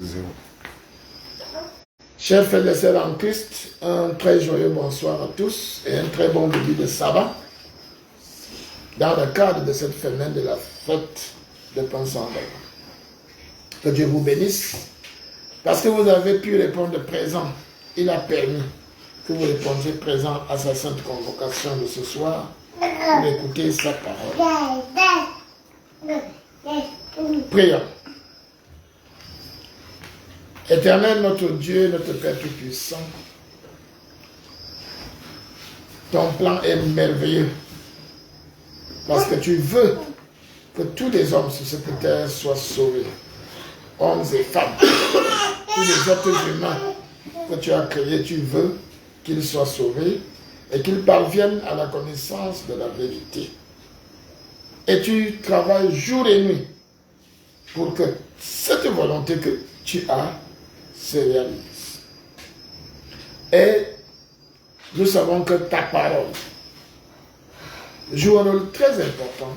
0. Chers frères et sœurs en Christ, un très joyeux bonsoir à tous et un très bon début de sabbat dans le cadre de cette semaine de la fête de Pensambaï. Que Dieu vous bénisse parce que vous avez pu répondre présent. Il a permis que vous répondiez présent à sa sainte convocation de ce soir pour écouter sa parole. Prions. Éternel, notre Dieu, notre Père Tout-Puissant, ton plan est merveilleux parce que tu veux que tous les hommes sur cette terre soient sauvés, hommes et femmes, tous les êtres humains que tu as créés, tu veux qu'ils soient sauvés et qu'ils parviennent à la connaissance de la vérité. Et tu travailles jour et nuit pour que cette volonté que tu as se réalise. Et nous savons que ta parole joue un rôle très important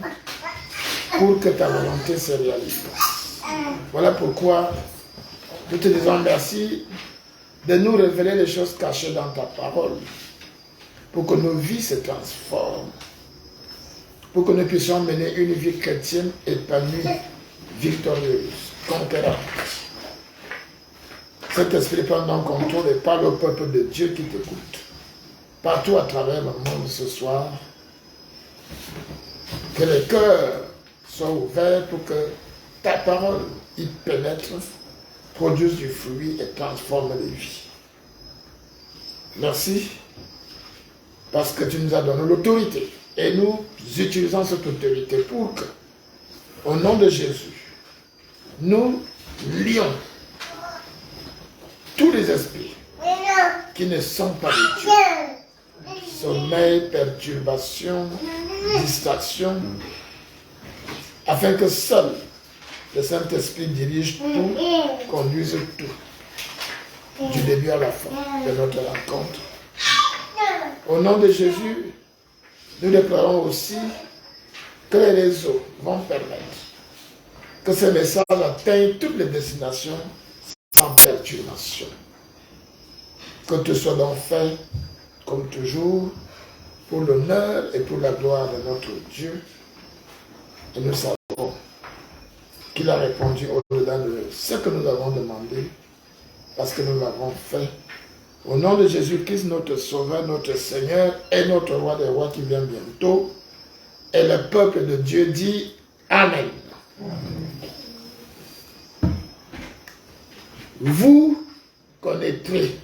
pour que ta volonté se réalise. Voilà pourquoi nous te disons merci de nous révéler les choses cachées dans ta parole pour que nos vies se transforment, pour que nous puissions mener une vie chrétienne épanouie, victorieuse, conquérante. Cet esprit prend donc contrôle et parle au peuple de Dieu qui t'écoute. Partout à travers le monde ce soir, que les cœurs soient ouverts pour que ta parole y pénètre, produise du fruit et transforme les vies. Merci parce que tu nous as donné l'autorité et nous utilisons cette autorité pour que, au nom de Jésus, nous lions tous les esprits qui ne sont pas de Dieu. Sommeil, perturbation, distraction, afin que seul le Saint-Esprit dirige tout, conduise tout, du début à la fin de notre rencontre. Au nom de Jésus, nous déclarons aussi que les réseaux vont permettre que ces messages atteignent toutes les destinations sans perturbation. Que tout soit donc fait, comme toujours, pour l'honneur et pour la gloire de notre Dieu. Et nous savons qu'il a répondu au-delà de ce que nous avons demandé, parce que nous l'avons fait. Au nom de Jésus-Christ, notre Sauveur, notre Seigneur et notre Roi des Rois qui vient bientôt, et le peuple de Dieu dit Amen. Vous connaîtrez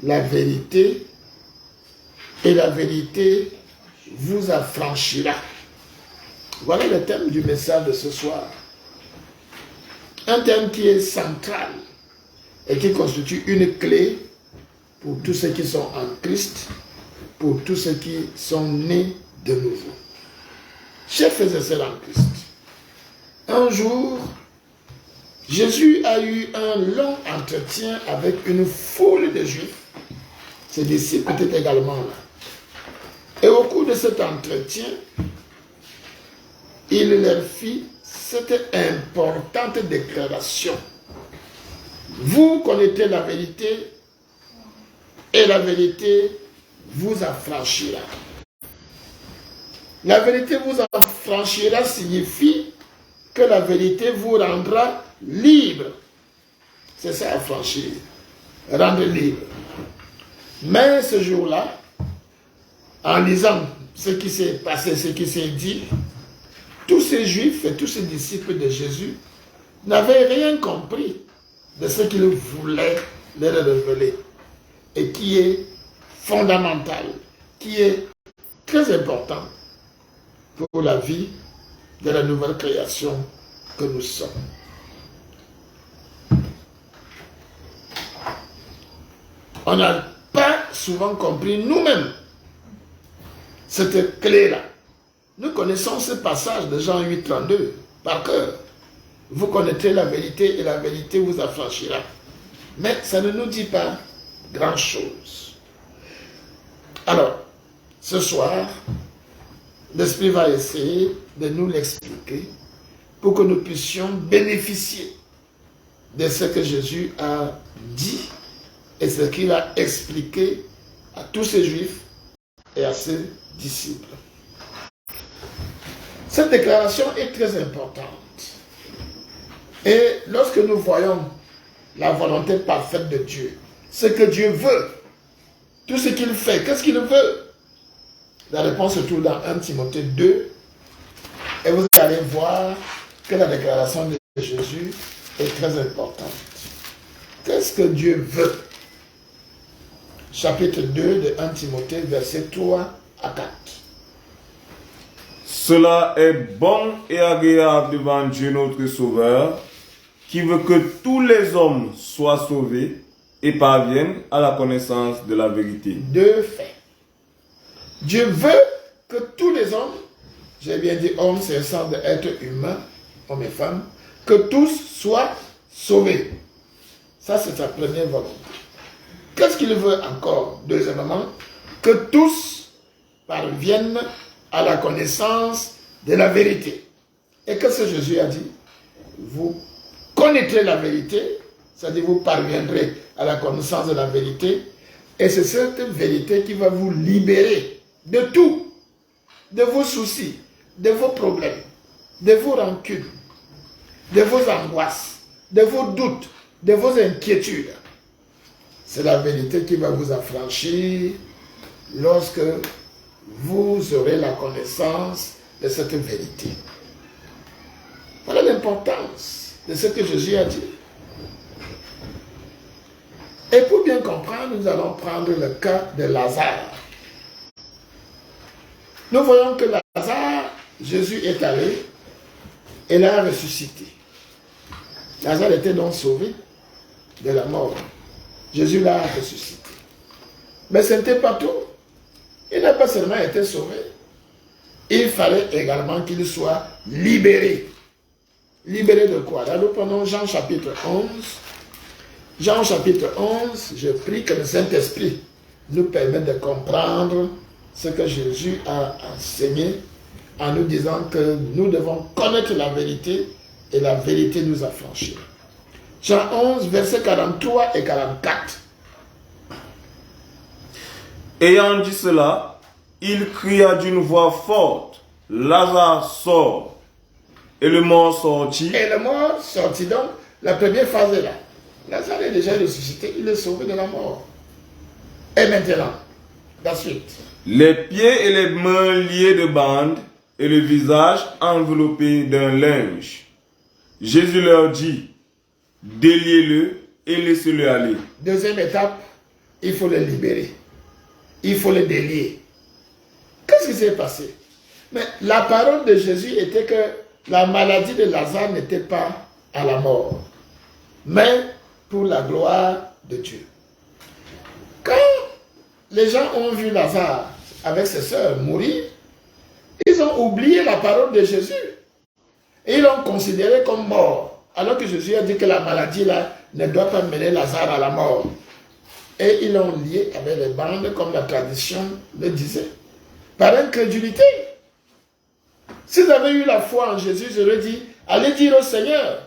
la vérité et la vérité vous affranchira. Voilà le thème du message de ce soir. Un thème qui est central et qui constitue une clé pour tous ceux qui sont en Christ, pour tous ceux qui sont nés de nouveau. Chers frères et sœurs en Christ, un jour, Jésus a eu un long entretien avec une foule de Juifs. Ses disciples étaient également là. Et au cours de cet entretien, il leur fit cette importante déclaration. Vous connaissez la vérité et la vérité vous affranchira. La vérité vous affranchira signifie que la vérité vous rendra libre. C'est ça, affranchir. Rendre libre. Mais ce jour-là, en lisant ce qui s'est passé, ce qui s'est dit, tous ces Juifs et tous ces disciples de Jésus n'avaient rien compris de ce qu'il voulait leur révéler et qui est fondamental, qui est très important pour la vie de la nouvelle création que nous sommes. On n'a pas souvent compris nous-mêmes cette clé-là. Nous connaissons ce passage de Jean 8, 32 par cœur. Vous connaîtrez la vérité et la vérité vous affranchira. Mais ça ne nous dit pas grand-chose. Alors, ce soir, l'Esprit va essayer de nous l'expliquer pour que nous puissions bénéficier de ce que Jésus a dit et ce qu'il a expliqué à tous ces Juifs et à ses disciples. Cette déclaration est très importante. Et lorsque nous voyons la volonté parfaite de Dieu, ce que Dieu veut, tout ce qu'il fait, qu'est-ce qu'il veut? La réponse se trouve dans 1 Timothée 2. Et vous allez voir que la déclaration de Jésus est très importante. Qu'est-ce que Dieu veut? Chapitre 2 de 1 Timothée, versets 3 à 4. Cela est bon et agréable devant Dieu notre Sauveur, qui veut que tous les hommes soient sauvés et parviennent à la connaissance de la vérité. Deux faits. Dieu veut que tous les hommes, j'ai bien dit hommes, c'est un sens d'être humain, hommes et femmes, que tous soient sauvés. Ça, c'est sa première volonté. Qu'est-ce qu'il veut encore? Deuxièmement, que tous parviennent à la connaissance de la vérité. Et qu'est-ce que Jésus a dit? Vous connaîtrez la vérité, c'est-à-dire vous parviendrez à la connaissance de la vérité, et c'est cette vérité qui va vous libérer de tout, de vos soucis, de vos problèmes, de vos rancunes, de vos angoisses, de vos doutes, de vos inquiétudes. C'est la vérité qui va vous affranchir lorsque vous aurez la connaissance de cette vérité. Voilà l'importance de ce que Jésus a dit. Et pour bien comprendre, nous allons prendre le cas de Lazare. Nous voyons que Lazare, Jésus est allé et l'a ressuscité. Lazare était donc sauvé de la mort. Jésus l'a ressuscité. Mais ce n'était pas tout. Il n'a pas seulement été sauvé. Il fallait également qu'il soit libéré. Libéré de quoi? Là, nous prenons Jean chapitre 11. Jean chapitre 11, je prie que le Saint-Esprit nous permette de comprendre ce que Jésus a enseigné en nous disant que nous devons connaître la vérité et la vérité nous affranchira. Jean 11, versets 43 et 44. Ayant dit cela, il cria d'une voix forte, Lazare sort. Et le mort sortit. Et le mort sortit. Donc, la première phase est là. Lazare est déjà ressuscité, il est sauvé de la mort. Et maintenant, la suite. Les pieds et les mains liés de bandes et le visage enveloppé d'un linge. Jésus leur dit, déliez-le et laissez-le aller. Deuxième étape, il faut le libérer. Il faut le délier. Qu'est-ce qui s'est passé? Mais la parole de Jésus était que la maladie de Lazare n'était pas à la mort, mais pour la gloire de Dieu. Quand les gens ont vu Lazare avec ses sœurs mourir, ils ont oublié la parole de Jésus. Et ils l'ont considéré comme mort. Alors que Jésus a dit que la maladie là ne doit pas mener Lazare à la mort. Et ils l'ont lié avec les bandes comme la tradition le disait. Par incrédulité. S'ils avaient eu la foi en Jésus, je leur dit, allez dire au Seigneur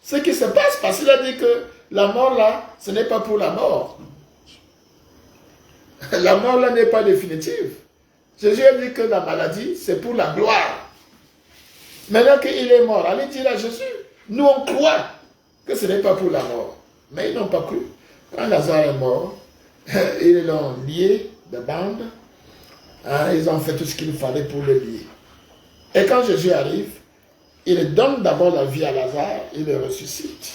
ce qui se passe. Parce qu'il a dit que la mort là, ce n'est pas pour la mort. La mort là n'est pas définitive. Jésus a dit que la maladie, c'est pour la gloire. Maintenant qu'il est mort, allez dire à Jésus, nous on croit que ce n'est pas pour la mort. Mais ils n'ont pas cru. Quand Lazare est mort, ils l'ont lié de bandes. Ils ont fait tout ce qu'il fallait pour le lier. Et quand Jésus arrive, il donne d'abord la vie à Lazare, il le ressuscite.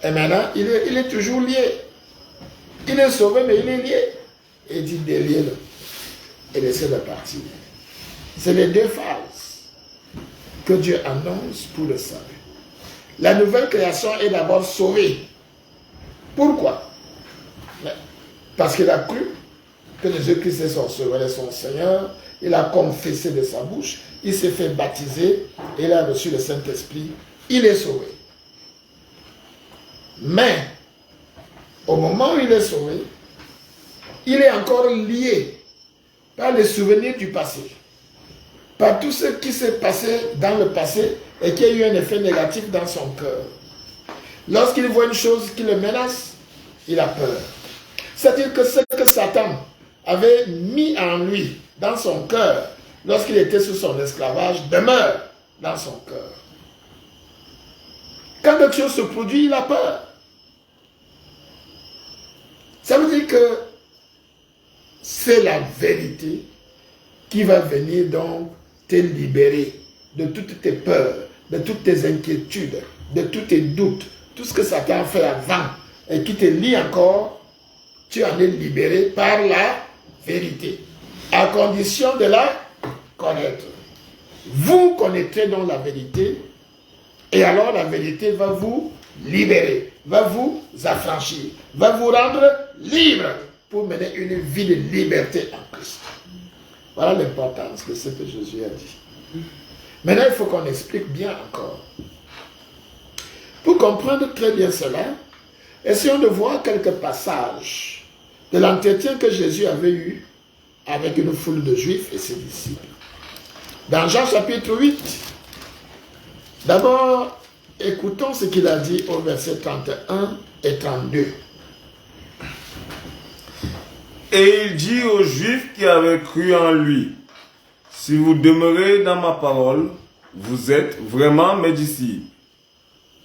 Et maintenant, il est toujours lié. Il est sauvé, mais il est lié. Et il dit, déliez-le et laissez-le partir. C'est les deux phases que Dieu annonce pour le salut. La nouvelle création est d'abord sauvée. Pourquoi? Parce qu'il a cru que Jésus-Christ est son sauveur et son Seigneur. Il a confessé de sa bouche. Il s'est fait baptiser. Et il a reçu le Saint-Esprit. Il est sauvé. Mais, au moment où il est sauvé, il est encore lié par les souvenirs du passé. Par tout ce qui s'est passé dans le passé et qui a eu un effet négatif dans son cœur. Lorsqu'il voit une chose qui le menace, il a peur. C'est-à-dire que ce que Satan avait mis en lui, dans son cœur, lorsqu'il était sous son esclavage, demeure dans son cœur. Quand quelque chose se produit, il a peur. Ça veut dire que c'est la vérité qui va venir donc te libérer de toutes tes peurs, de toutes tes inquiétudes, de tous tes doutes, tout ce que Satan a fait avant et qui te lie encore, tu en es libéré par la vérité, à condition de la connaître. Vous connaîtrez donc la vérité, et alors la vérité va vous libérer, va vous affranchir, va vous rendre libre pour mener une vie de liberté en Christ. Voilà l'importance de ce que Jésus a dit. Maintenant, il faut qu'on explique bien encore. Pour comprendre très bien cela, essayons de voir quelques passages de l'entretien que Jésus avait eu avec une foule de Juifs et ses disciples. Dans Jean chapitre 8, d'abord, écoutons ce qu'il a dit au verset 31 et 32. Et il dit aux Juifs qui avaient cru en lui, si vous demeurez dans ma parole, vous êtes vraiment mes disciples.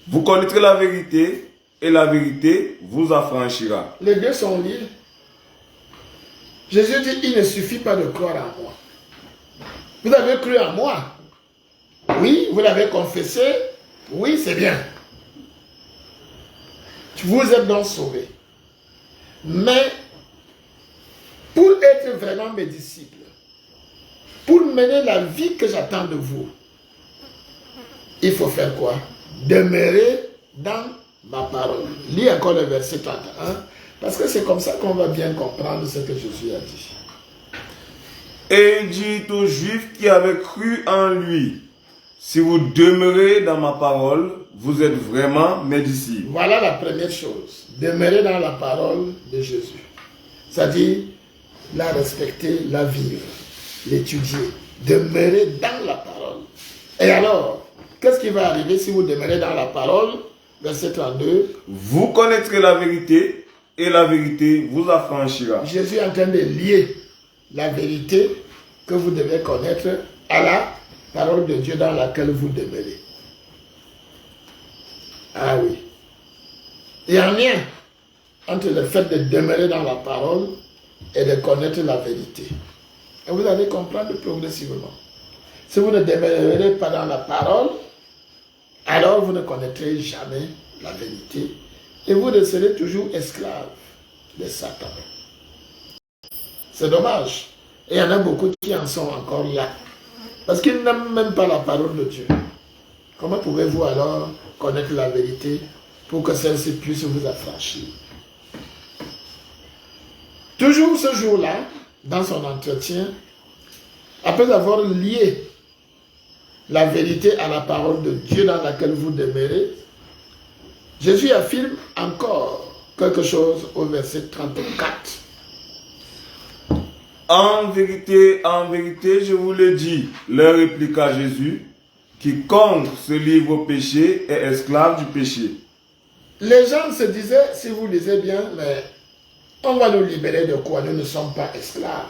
Vous connaîtrez la vérité, et la vérité vous affranchira. Les deux sont liés. Jésus dit, il ne suffit pas de croire en moi. Vous avez cru en moi. Oui, vous l'avez confessé. Oui, c'est bien. Vous êtes donc sauvés. Mais, pour être vraiment mes disciples, pour mener la vie que j'attends de vous, il faut faire quoi? Demeurer dans ma parole. Lis encore le verset 31, parce que c'est comme ça qu'on va bien comprendre ce que Jésus a dit. Et il dit aux Juifs qui avaient cru en lui, si vous demeurez dans ma parole, vous êtes vraiment mes disciples. Voilà la première chose. Demeurer dans la parole de Jésus. C'est-à-dire, la respecter, la vivre, l'étudier. Demeurer dans la parole. Et alors, qu'est-ce qui va arriver si vous demeurez dans la parole? Verset 32. Vous connaîtrez la vérité, et la vérité vous affranchira. Jésus est en train de lier la vérité que vous devez connaître à la parole de Dieu dans laquelle vous demeurez. Ah oui. Il y a un lien entre le fait de demeurer dans la parole et de connaître la vérité. Et vous allez comprendre progressivement. Si vous ne demeurez pas dans la parole, alors vous ne connaîtrez jamais la vérité et vous serez toujours esclave de Satan. C'est dommage. Et il y en a beaucoup qui en sont encore là. Parce qu'ils n'aiment même pas la parole de Dieu. Comment pouvez-vous alors connaître la vérité pour que celle-ci puisse vous affranchir? Toujours ce jour-là, dans son entretien, après avoir lié la vérité à la parole de Dieu dans laquelle vous demeurez, Jésus affirme encore quelque chose au verset 34. En vérité, je vous le dis, leur répliqua Jésus, quiconque se livre au péché est esclave du péché. Les gens se disaient, si vous lisez bien, mais on va nous libérer de quoi? Nous ne sommes pas esclaves.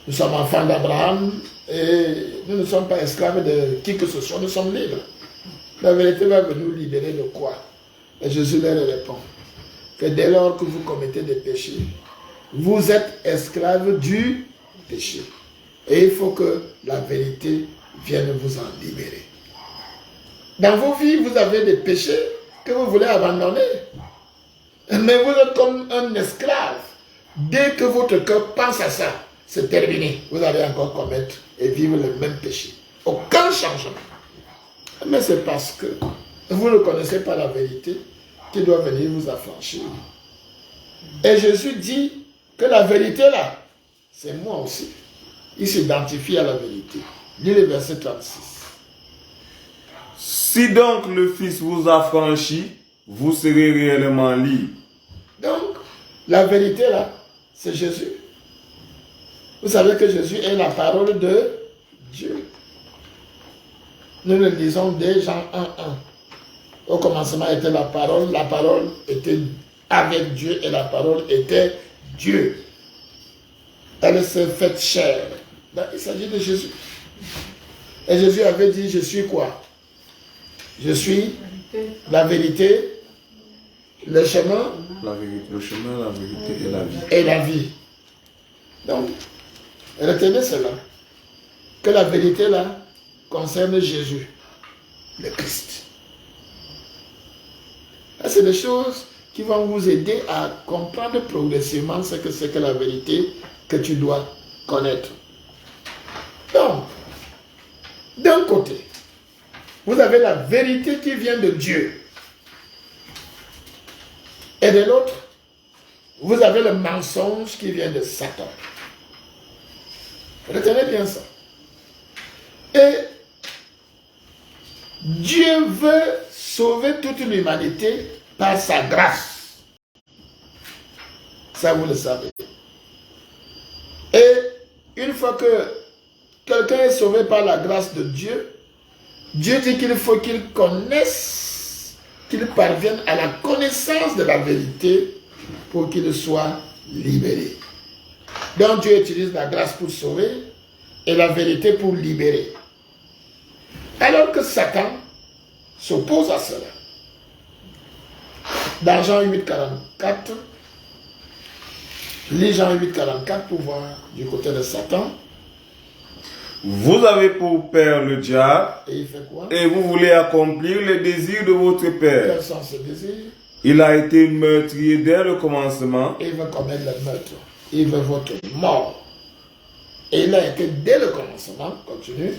Nous sommes enfants d'Abraham et nous ne sommes pas esclaves de qui que ce soit, nous sommes libres. La vérité va nous libérer de quoi? Et Jésus leur répond que dès lors que vous commettez des péchés, vous êtes esclaves du péché. Et il faut que la vérité vienne vous en libérer. Dans vos vies, vous avez des péchés que vous voulez abandonner. Mais vous êtes comme un esclave. Dès que votre cœur pense à ça, c'est terminé. Vous allez encore commettre et vivre le même péché. Aucun changement. Mais c'est parce que vous ne connaissez pas la vérité qui doit venir vous affranchir. Et Jésus dit que la vérité là, c'est moi aussi. Il s'identifie à la vérité. Lis le verset 36. Si donc le Fils vous affranchit, vous serez réellement libre. Donc, la vérité là, c'est Jésus. Vous savez que Jésus est la parole de Dieu. Nous le lisons dès Jean 1:1. Au commencement était la parole était avec Dieu et la parole était Dieu. Elle s'est faite chair. Là, il s'agit de Jésus. Et Jésus avait dit, je suis quoi? Je suis la vérité, le chemin, la vérité et la vie. Et la vie. Donc, retenez cela. Que la vérité là concerne Jésus, le Christ. C'est des choses qui vont vous aider à comprendre progressivement ce que c'est que la vérité que tu dois connaître. Donc, d'un côté, vous avez la vérité qui vient de Dieu. Et de l'autre, vous avez le mensonge qui vient de Satan. Retenez bien ça. Et Dieu veut sauver toute l'humanité par sa grâce. Ça, vous le savez. Et une fois que quelqu'un est sauvé par la grâce de Dieu, Dieu dit qu'il faut qu'il connaisse, qu'il parvienne à la connaissance de la vérité pour qu'il soit libéré. Donc Dieu utilise la grâce pour sauver et la vérité pour libérer. Alors que Satan s'oppose à cela. Dans Jean 8,44, lis Jean 8,44 pour voir du côté de Satan. Vous avez pour père le diable, et il fait quoi? Et vous voulez accomplir les désirs de votre père. Quels sont ses désirs? Il a été meurtrier dès le commencement. Et il veut commettre le meurtre. Il veut votre mort. Et il a été dès le commencement, continue.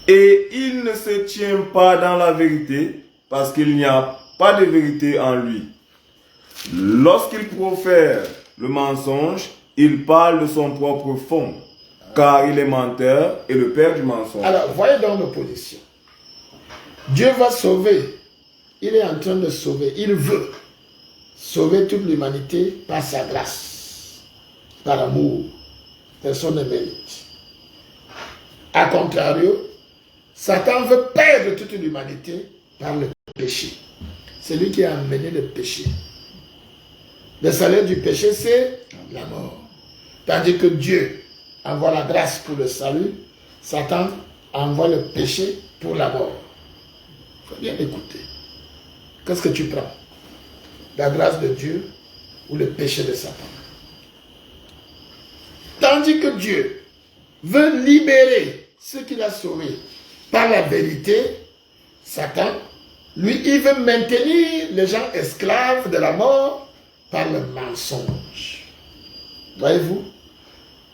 Et il ne se tient pas dans la vérité, parce qu'il n'y a pas de vérité en lui. Lorsqu'il profère le mensonge, il parle de son propre fond, car il est menteur et le père du mensonge. Alors, voyez donc l'opposition. Dieu va sauver. Il est en train de sauver. Il veut sauver toute l'humanité par sa grâce, par amour. Personne ne mérite. A contrario, Satan veut perdre toute l'humanité par le péché. C'est lui qui a amené le péché. Le salaire du péché, c'est la mort. Tandis que Dieu envoie la grâce pour le salut, Satan envoie le péché pour la mort. Il faut bien écouter. Qu'est-ce que tu prends? La grâce de Dieu ou le péché de Satan? Tandis que Dieu veut libérer ceux qu'il a sauvés par la vérité, Satan, lui, il veut maintenir les gens esclaves de la mort par le mensonge. Voyez-vous,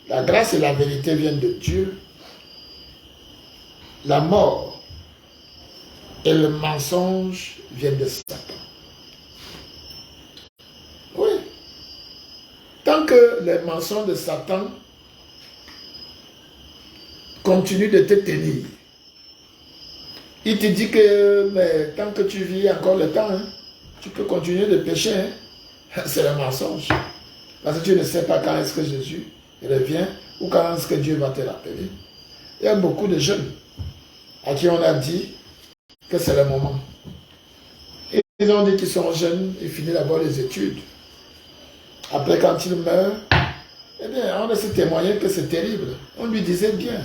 la grâce et la vérité viennent de Dieu. La mort et le mensonge viennent de Satan. Oui. Tant que les mensonges de Satan continuent de te tenir, il te dit que mais tant que tu vis encore le temps, hein, tu peux continuer de pécher. Hein. C'est le mensonge. Parce que tu ne sais pas quand est-ce que Jésus revient ou quand est-ce que Dieu va te rappeler. Il y a beaucoup de jeunes à qui on a dit que c'est le moment. Et ils ont dit qu'ils sont jeunes, ils finissent d'abord les études. Après, quand ils meurent, eh bien, on a se témoigné que c'est terrible. On lui disait bien.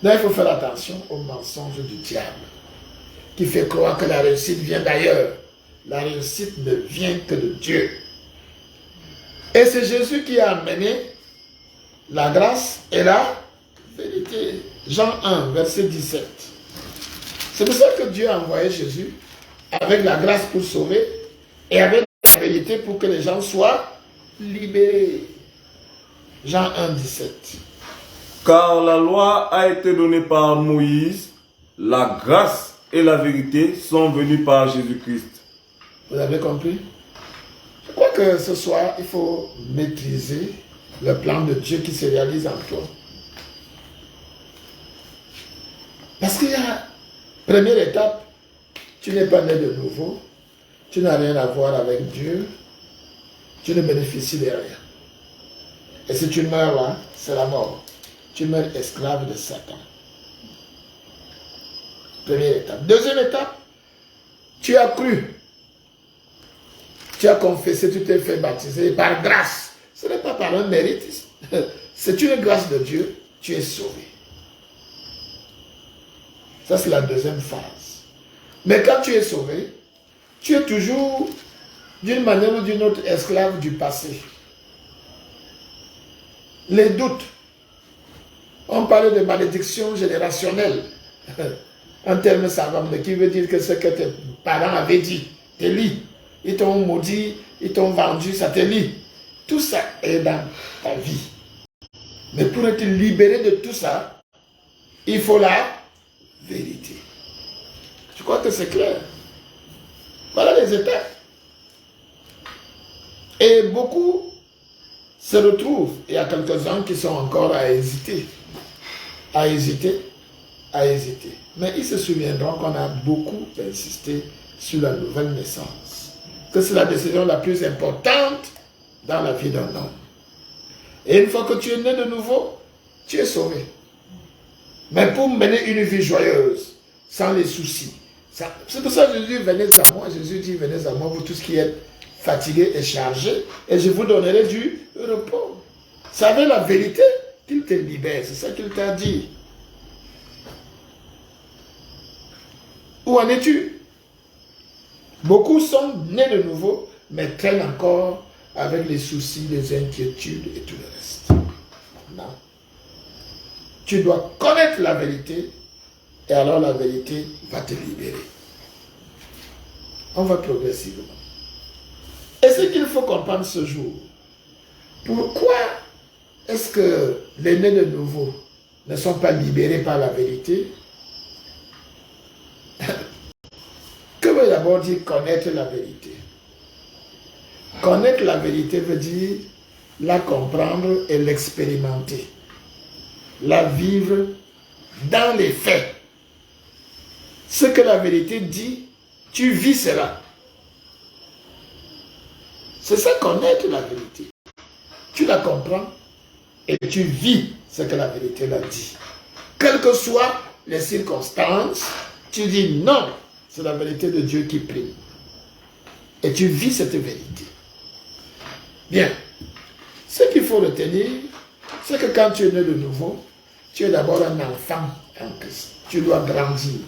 Donc, il faut faire attention aux mensonges du diable qui fait croire que la réussite vient d'ailleurs. La réussite ne vient que de Dieu. Et c'est Jésus qui a amené la grâce et la vérité. Jean 1, verset 17. C'est pour ça que Dieu a envoyé Jésus avec la grâce pour sauver et avec la vérité pour que les gens soient libérés. Jean 1, 17. Car la loi a été donnée par Moïse, la grâce et la vérité sont venues par Jésus-Christ. Vous avez compris? Je crois que ce soir, il faut maîtriser le plan de Dieu qui se réalise en toi. Parce qu'il y a, première étape, tu n'es pas né de nouveau, tu n'as rien à voir avec Dieu, tu ne bénéficies de rien. Et si tu meurs là, c'est la mort. Tu meurs esclave de Satan. Première étape. Deuxième étape, tu as cru. Tu as confessé, tu t'es fait baptiser par grâce. Ce n'est pas par un mérite. C'est une grâce de Dieu. Tu es sauvé. Ça, c'est la deuxième phase. Mais quand tu es sauvé, tu es toujours, d'une manière ou d'une autre, esclave du passé. Les doutes. On parle de malédiction générationnelle. En termes savants, qui veut dire que ce que tes parents avaient dit, te lie. Ils t'ont maudit, ils t'ont vendu, ça te lie. Tout ça est dans ta vie. Mais pour être libéré de tout ça, il faut la vérité. Je crois que c'est clair. Voilà les étapes. Et beaucoup se retrouvent. Il y a quelques-uns qui sont encore à hésiter. À hésiter. À hésiter. Mais ils se souviendront qu'on a beaucoup insisté sur la nouvelle naissance. Que c'est la décision la plus importante dans la vie d'un homme. Et une fois que tu es né de nouveau, tu es sauvé. Mais pour mener une vie joyeuse, sans les soucis. C'est pour ça que Jésus dit, venez à moi. Jésus dit, venez à moi, vous tous qui êtes fatigués et chargés, et je vous donnerai du repos. Savez la vérité qu'il te libère. C'est ça qu'il t'a dit. Où en es-tu? Beaucoup sont nés de nouveau, mais traînent encore avec les soucis, les inquiétudes et tout le reste. Non. Tu dois connaître la vérité, et alors la vérité va te libérer. On va progressivement. Et ce qu'il faut comprendre ce jour, pourquoi est-ce que les nés de nouveau ne sont pas libérés par la vérité? Que veut d'abord dire connaître la vérité? Connaître la vérité veut dire la comprendre et l'expérimenter. La vivre dans les faits. Ce que la vérité dit, tu vis cela. C'est ça connaître la vérité. Tu la comprends et tu vis ce que la vérité l'a dit. Quelles que soient les circonstances, tu dis non, c'est la vérité de Dieu qui prime. Et tu vis cette vérité. Bien. Ce qu'il faut retenir, c'est que quand tu es né de nouveau, tu es d'abord un enfant en Christ. Tu dois grandir.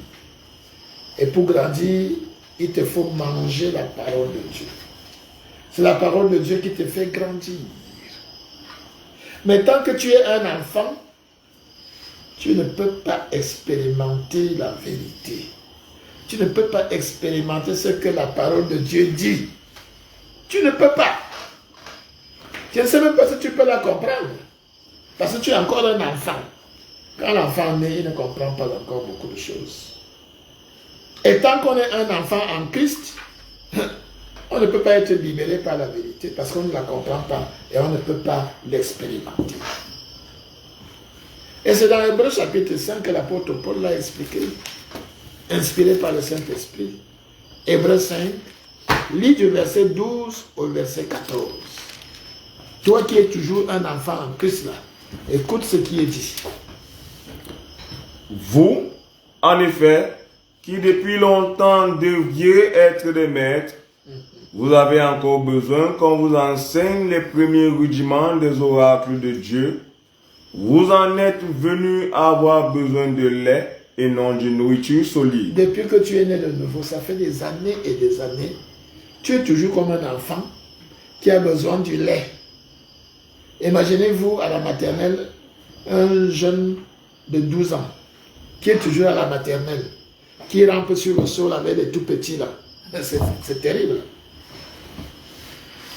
Et pour grandir, il te faut manger la parole de Dieu. C'est la parole de Dieu qui te fait grandir. Mais tant que tu es un enfant, tu ne peux pas expérimenter la vérité. Tu ne peux pas expérimenter ce que la parole de Dieu dit. Tu ne peux pas. Je ne sais même pas si tu peux la comprendre. Parce que tu es encore un enfant. Quand l'enfant naît, il ne comprend pas encore beaucoup de choses. Et tant qu'on est un enfant en Christ, on ne peut pas être libéré par la vérité parce qu'on ne la comprend pas et on ne peut pas l'expérimenter. Et c'est dans Hébreux chapitre 5 que l'apôtre Paul l'a expliqué, inspiré par le Saint-Esprit. Hébreux 5, lis du verset 12 au verset 14. Toi qui es toujours un enfant en Christ là, écoute ce qui est dit. Vous, en effet, qui depuis longtemps deviez être des maîtres, vous avez encore besoin qu'on vous enseigne les premiers rudiments des oracles de Dieu. Vous en êtes venus à avoir besoin de lait et non d'une nourriture solide. Depuis que tu es né de nouveau, ça fait des années et des années, tu es toujours comme un enfant qui a besoin du lait. Imaginez-vous à la maternelle, un jeune de 12 ans qui est toujours à la maternelle, qui rampe sur le sol avec les tout petits là. C'est terrible.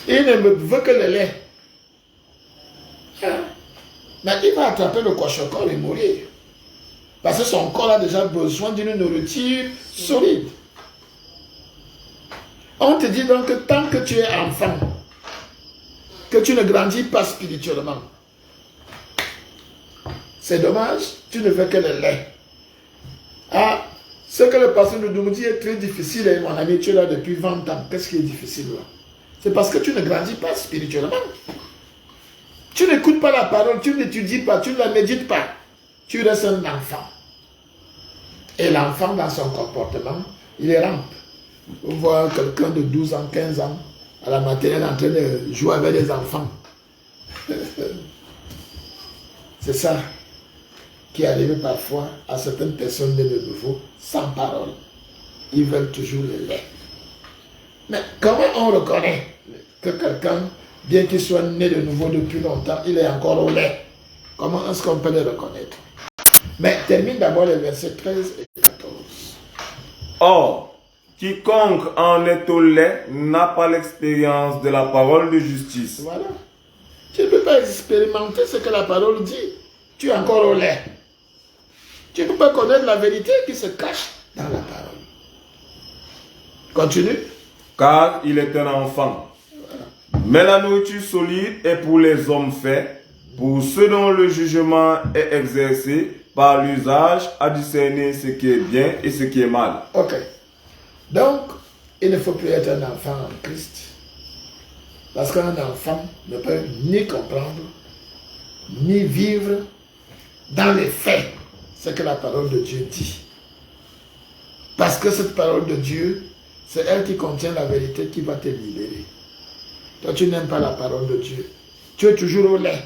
Il ne veut que le lait. Mais il va attraper le kwashiorkor et mourir. Parce que son corps a déjà besoin d'une nourriture solide. On te dit donc que tant que tu es enfant, que tu ne grandis pas spirituellement, c'est dommage, tu ne veux que le lait. Ah, ce que le pasteur nous dit est très difficile, et mon ami, tu es là depuis 20 ans. Qu'est-ce qui est difficile là? C'est parce que tu ne grandis pas spirituellement. Tu n'écoutes pas la parole, tu n'étudies pas, tu ne la médites pas. Tu restes un enfant. Et l'enfant, dans son comportement, il rampe. Vous voyez quelqu'un de 12 ans, 15 ans, à la maternelle en train de jouer avec des enfants. C'est ça qui arrive parfois à certaines personnes nées de nouveau, sans parole. Ils veulent toujours le lait. Mais comment on reconnaît que quelqu'un, bien qu'il soit né de nouveau depuis longtemps, il est encore au lait? Comment est-ce qu'on peut le reconnaître? Mais termine d'abord les versets 13 et 14. Or, quiconque en est au lait n'a pas l'expérience de la parole de justice. Voilà. Tu ne peux pas expérimenter ce que la parole dit. Tu es encore au lait. Tu ne peux pas connaître la vérité qui se cache dans la parole. Continue. Car il est un enfant. Voilà. Mais la nourriture solide est pour les hommes faits, pour ceux dont le jugement est exercé par l'usage à discerner ce qui est bien et ce qui est mal. Ok. Donc, il ne faut plus être un enfant en Christ. Parce qu'un enfant ne peut ni comprendre, ni vivre dans les faits ce que la parole de Dieu dit. Parce que cette parole de Dieu, c'est elle qui contient la vérité qui va te libérer. Toi, tu n'aimes pas la parole de Dieu. Tu es toujours au lait.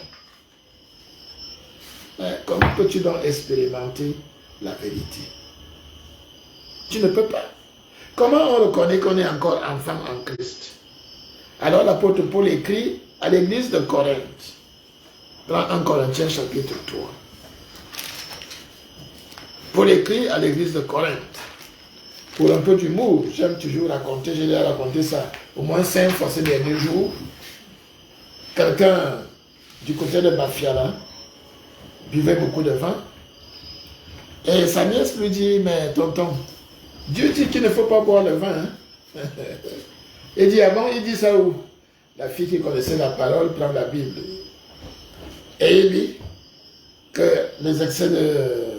Mais comment peux-tu donc expérimenter la vérité? Tu ne peux pas. Comment on reconnaît qu'on est encore enfant en Christ? Alors l'apôtre Paul écrit à l'église de Corinthe. Dans 1 Corinthiens chapitre 3. Paul écrit à l'église de Corinthe. Pour un peu d'humour, j'aime toujours raconter, je l'ai raconté ça au moins 5 fois ces derniers jours. Quelqu'un du côté de Bafiala buvait beaucoup de vin. Et sa nièce lui dit, mais tonton, Dieu dit qu'il ne faut pas boire le vin. Hein? Il dit, ah bon, il dit ça où? La fille qui connaissait la parole prend la Bible. Et il dit que les excès de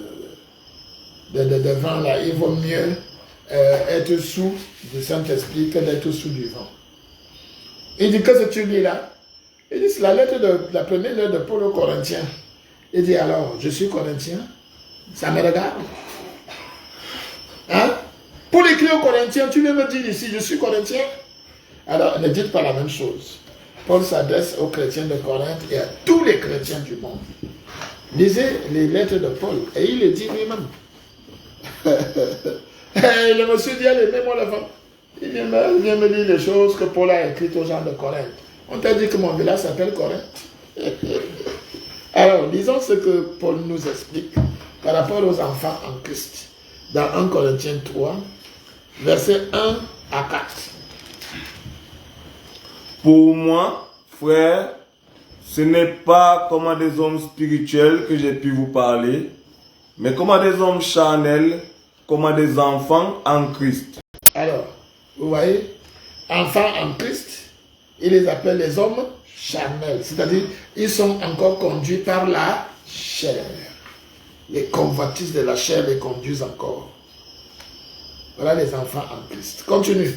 vin, là, il vaut mieux être sous du Saint-Esprit que d'être sous du vent. Il dit, qu'est-ce que tu lis là? Il dit, c'est la première lettre de Paul aux Corinthiens. Il dit, alors, je suis Corinthien, ça me regarde. Hein? Pour écrire aux Corinthiens, tu viens me dire ici, je suis Corinthien? Alors, ne dites pas la même chose. Paul s'adresse aux chrétiens de Corinthe et à tous les chrétiens du monde. Lisez les lettres de Paul et il le dit lui-même. Le monsieur dit, allez, mets-moi le vent. Il vient me dire les choses que Paul a écrites aux gens de Corinthe. On t'a dit que mon village s'appelle Corinthe. Alors, lisons ce que Paul nous explique par rapport aux enfants en Christ. Dans 1 Corinthiens 3, versets 1 à 4. Pour moi, frère, ce n'est pas comme à des hommes spirituels que j'ai pu vous parler, mais comme à des hommes charnels, comme à des enfants en Christ. Alors, vous voyez, enfants en Christ, il les appelle les hommes charnels, c'est-à-dire ils sont encore conduits par la chair. Les convoitises de la chair les conduisent encore. Voilà les enfants en Christ. Continue.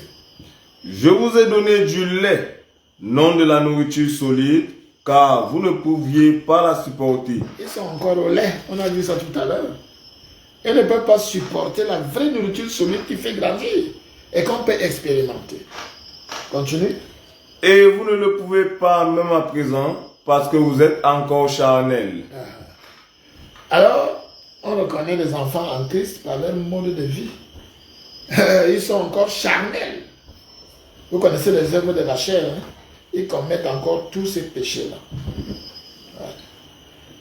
Je vous ai donné du lait, non de la nourriture solide, car vous ne pouviez pas la supporter. Ils sont encore au lait, on a vu ça tout à l'heure. Ils ne peuvent pas supporter la vraie nourriture solide qui fait grandir et qu'on peut expérimenter. Continue. Et vous ne le pouvez pas même à présent, parce que vous êtes encore charnel. Alors, on reconnaît les enfants en Christ par leur mode de vie. Ils sont encore charnels. Vous connaissez les œuvres de la chair, hein? Ils commettent encore tous ces péchés-là. Voilà.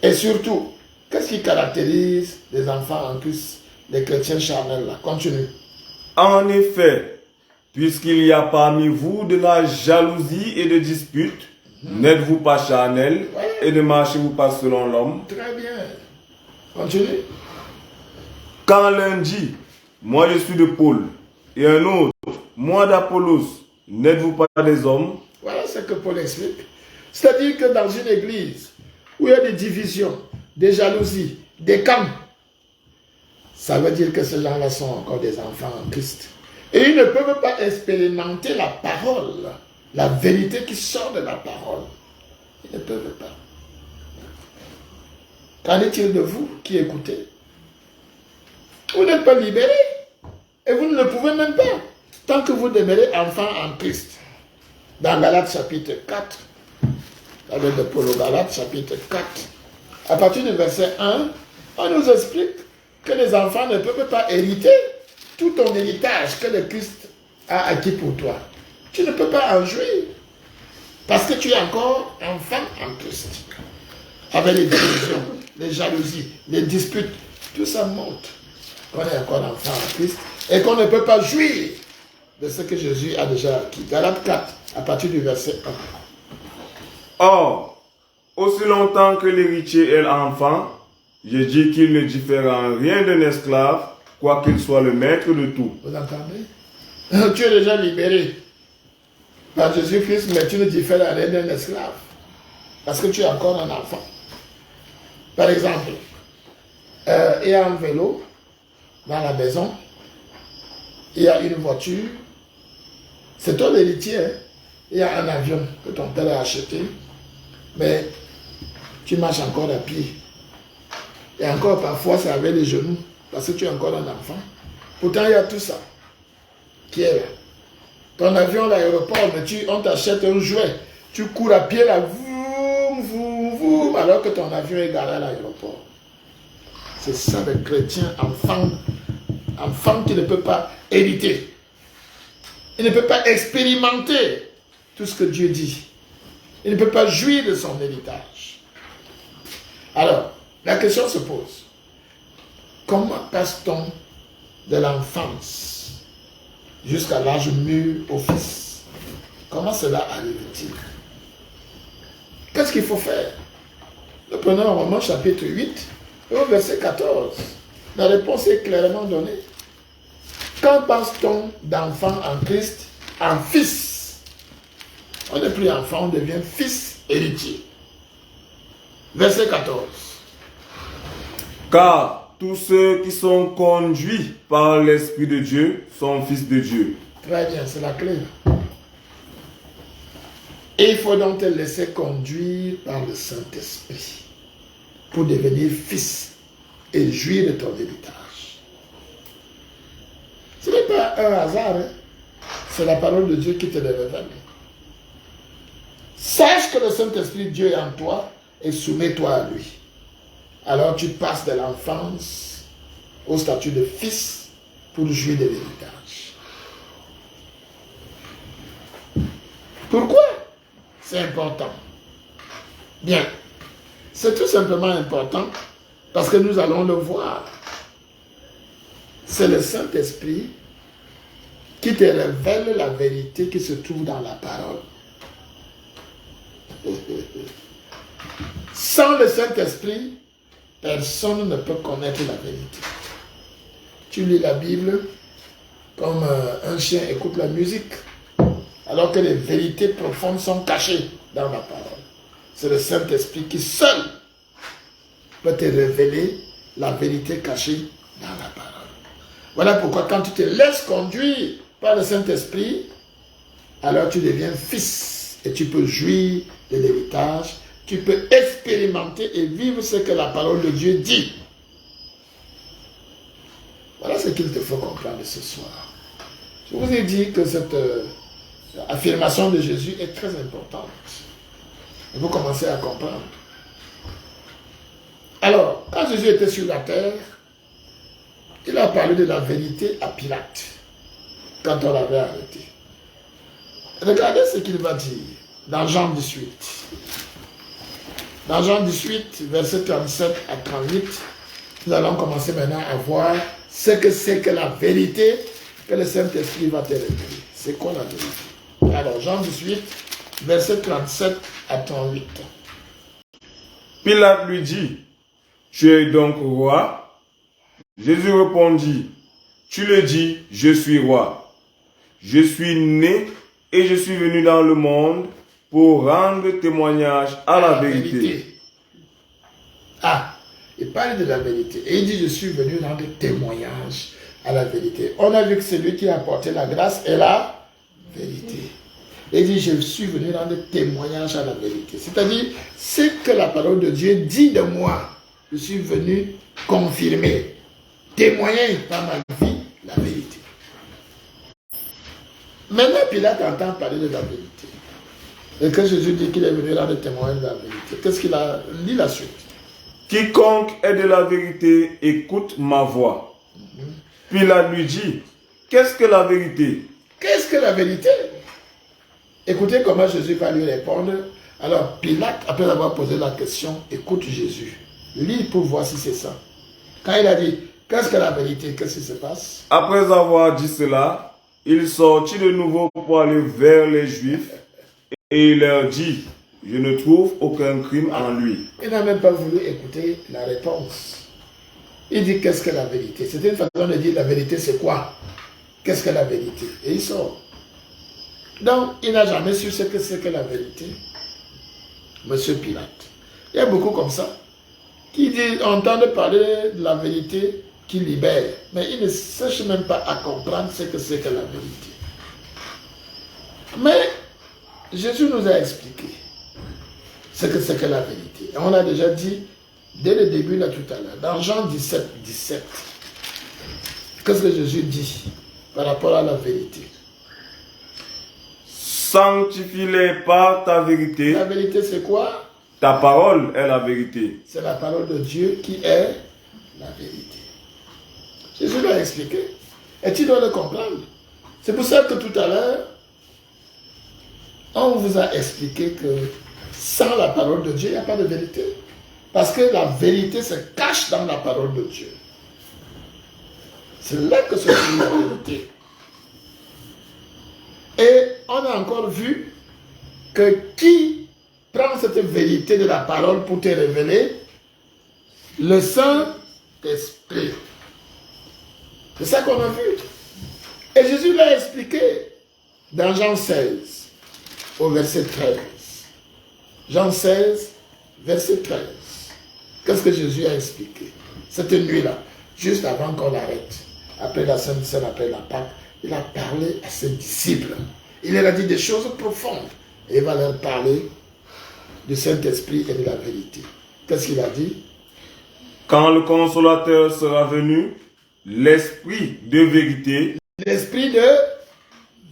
Et surtout, qu'est-ce qui caractérise les enfants en Christ, les chrétiens charnels là? Continue. En effet, puisqu'il y a parmi vous de la jalousie et de disputes, n'êtes-vous pas charnel et ne marchez-vous pas selon l'homme? Très bien. Continue. Quand l'un dit, moi je suis de Paul, et un autre, moi d'Apollos, n'êtes-vous pas des hommes? Voilà ce que Paul explique. C'est-à-dire que dans une église où il y a des divisions, des jalousies, des camps, ça veut dire que ces gens-là sont encore des enfants en Christ. Et ils ne peuvent pas expérimenter la parole, la vérité qui sort de la parole. Ils ne peuvent pas. Qu'en est-il de vous qui écoutez? Vous n'êtes pas libéré. Et vous ne le pouvez même pas. Tant que vous demeurez enfant en Christ. Dans Galates chapitre 4, la lettre de Paul aux Galates chapitre 4, à partir du verset 1, on nous explique que les enfants ne peuvent pas hériter tout ton héritage que le Christ a acquis pour toi. Tu ne peux pas en jouir. Parce que tu es encore enfant en Christ. Avec les divisions, les jalousies, les disputes, tout ça montre qu'on est encore enfant en Christ et qu'on ne peut pas jouir de ce que Jésus a déjà acquis. Galates 4, à partir du verset 1. Or, aussi longtemps que l'héritier est l'enfant, je dis qu'il ne diffère en rien d'un esclave, quoiqu'il soit le maître de tout. Vous entendez? Tu es déjà libéré par Jésus-Christ, mais tu ne diffères en rien d'un esclave. Parce que tu es encore un enfant. Par exemple, il y a un vélo dans la maison, il y a une voiture, c'est ton héritier, hein? Il y a un avion que ton père a acheté, mais tu marches encore à pied. Et encore parfois, c'est avec les genoux, parce que tu es encore un enfant. Pourtant, il y a tout ça qui est là. Ton avion, l'aéroport, mais on t'achète un jouet. Tu cours à pied là, voum, voum, voum, alors que ton avion est garé à l'aéroport. C'est ça le chrétien, enfant qui ne peut pas hériter. Il ne peut pas expérimenter tout ce que Dieu dit. Il ne peut pas jouir de son héritage. Alors, la question se pose. Comment passe-t-on de l'enfance jusqu'à l'âge mûr au fils? Comment cela arrive-t-il? Qu'est-ce qu'il faut faire? Nous prenons Romains chapitre 8, au verset 14. La réponse est clairement donnée. Quand passe-t-on d'enfant en Christ en fils? On n'est plus enfant, on devient fils héritier. Verset 14. Car tous ceux qui sont conduits par l'Esprit de Dieu sont fils de Dieu. Très bien, c'est la clé. Et il faut donc te laisser conduire par le Saint-Esprit pour devenir fils et jouir de ton héritage. Ce n'est pas un hasard, hein? C'est la parole de Dieu qui te le révèle. Sache que le Saint-Esprit de Dieu est en toi et soumets-toi à lui. Alors tu passes de l'enfance au statut de fils pour jouir de l'héritage. Pourquoi c'est important? Bien, c'est tout simplement important parce que nous allons le voir. C'est le Saint-Esprit qui te révèle la vérité qui se trouve dans la parole. Sans le Saint-Esprit, personne ne peut connaître la vérité. Tu lis la Bible comme un chien écoute la musique, alors que les vérités profondes sont cachées dans la parole. C'est le Saint-Esprit qui seul peut te révéler la vérité cachée dans la parole. Voilà pourquoi quand tu te laisses conduire par le Saint-Esprit, alors tu deviens fils et tu peux jouir de l'héritage, tu peux expérimenter et vivre ce que la parole de Dieu dit. Voilà ce qu'il te faut comprendre ce soir. Je vous ai dit que cette affirmation de Jésus est très importante. Et vous commencez à comprendre. Alors, quand Jésus était sur la terre, il a parlé de la vérité à Pilate, quand on l'avait arrêté. Regardez ce qu'il va dire dans Jean 18. Dans Jean 18, versets 37 à 38, nous allons commencer maintenant à voir ce que c'est que la vérité que le Saint-Esprit va te révéler. C'est quoi la vérité? Alors, Jean 18, versets 37 à 38. Pilate lui dit, tu es donc roi? Jésus répondit, tu le dis, je suis roi. Je suis né et je suis venu dans le monde pour rendre témoignage à la vérité. Ah, il parle de la vérité. Et il dit, je suis venu rendre témoignage à la vérité. On a vu que c'est lui qui a apporté la grâce et la vérité. Il dit, je suis venu rendre témoignage à la vérité. C'est-à-dire, ce que la parole de Dieu dit de moi, je suis venu confirmer, témoigner par ma vie la vérité. Maintenant, Pilate entend parler de la vérité. Et que Jésus dit qu'il est venu rendre témoin de la vérité. Qu'est-ce qu'il a dit la suite? Quiconque est de la vérité écoute ma voix. Pilate lui dit, qu'est-ce que la vérité? Qu'est-ce que la vérité? Écoutez comment Jésus va lui répondre. Alors Pilate, après avoir posé la question, écoute Jésus. Lis pour voir si c'est ça. Quand il a dit, qu'est-ce que la vérité? Qu'est-ce qui se passe? Après avoir dit cela, il sortit de nouveau pour aller vers les Juifs et il leur dit, je ne trouve aucun crime en lui. Il n'a même pas voulu écouter la réponse. Il dit, qu'est-ce que la vérité? C'était une façon de dire, la vérité c'est quoi? Qu'est-ce que la vérité? Et il sort. Donc, il n'a jamais su ce que c'est que la vérité. Monsieur Pilate. Il y a beaucoup comme ça, qui entendent parler de la vérité qui libère, mais ils ne cherchent même pas à comprendre ce que c'est que la vérité. Mais Jésus nous a expliqué ce que c'est que la vérité. Et on l'a déjà dit dès le début, là tout à l'heure, dans Jean 17, 17. Qu'est-ce que Jésus dit par rapport à la vérité? Sanctifie-les par ta vérité. La vérité, c'est quoi? Ta parole est la vérité. C'est la parole de Dieu qui est la vérité. Jésus l'a expliqué. Et tu dois le comprendre. C'est pour ça que tout à l'heure, on vous a expliqué que sans la parole de Dieu, il n'y a pas de vérité. Parce que la vérité se cache dans la parole de Dieu. C'est là que se trouve la vérité. Et on a encore vu que qui prend cette vérité de la parole pour te révéler? Le Saint-Esprit. C'est ça qu'on a vu. Et Jésus l'a expliqué dans Jean 16, au verset 13. Jean 16, verset 13. Qu'est-ce que Jésus a expliqué? Cette nuit-là, juste avant qu'on arrête, après la Sainte Seine, après la Pâque, il a parlé à ses disciples. Il leur a dit des choses profondes. Et il va leur parler du Saint-Esprit et de la vérité. Qu'est-ce qu'il a dit? Quand le Consolateur sera venu, l'Esprit de vérité. L'Esprit de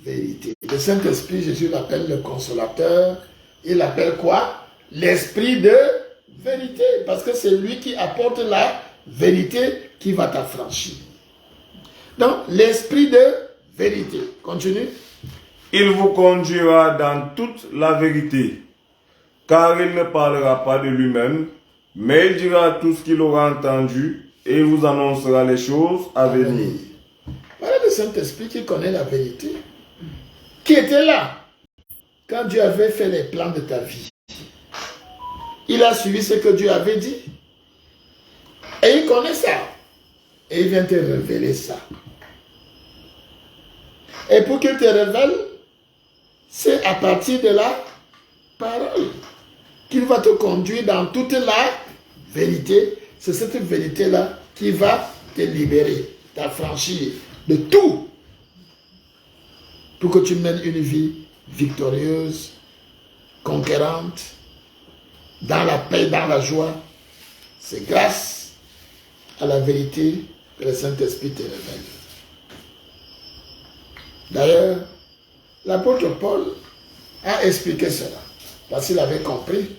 vérité. Le Saint-Esprit, Jésus l'appelle le Consolateur. Il l'appelle quoi? L'Esprit de vérité. Parce que c'est lui qui apporte la vérité qui va t'affranchir. Donc, l'Esprit de vérité. Continue. Il vous conduira dans toute la vérité, car il ne parlera pas de lui-même, mais il dira tout ce qu'il aura entendu et il vous annoncera les choses à venir. Voilà le Saint-Esprit qui connaît la vérité, qui était là quand Dieu avait fait les plans de ta vie. Il a suivi ce que Dieu avait dit. Et il connaît ça. Et il vient te révéler ça. Et pour qu'il te révèle, c'est à partir de la parole qu'il va te conduire dans toute la vérité. C'est cette vérité-là qui va te libérer, t'affranchir de tout pour que tu mènes une vie victorieuse, conquérante, dans la paix, dans la joie. C'est grâce à la vérité que le Saint-Esprit te révèle. D'ailleurs, l'apôtre Paul a expliqué cela, parce qu'il avait compris.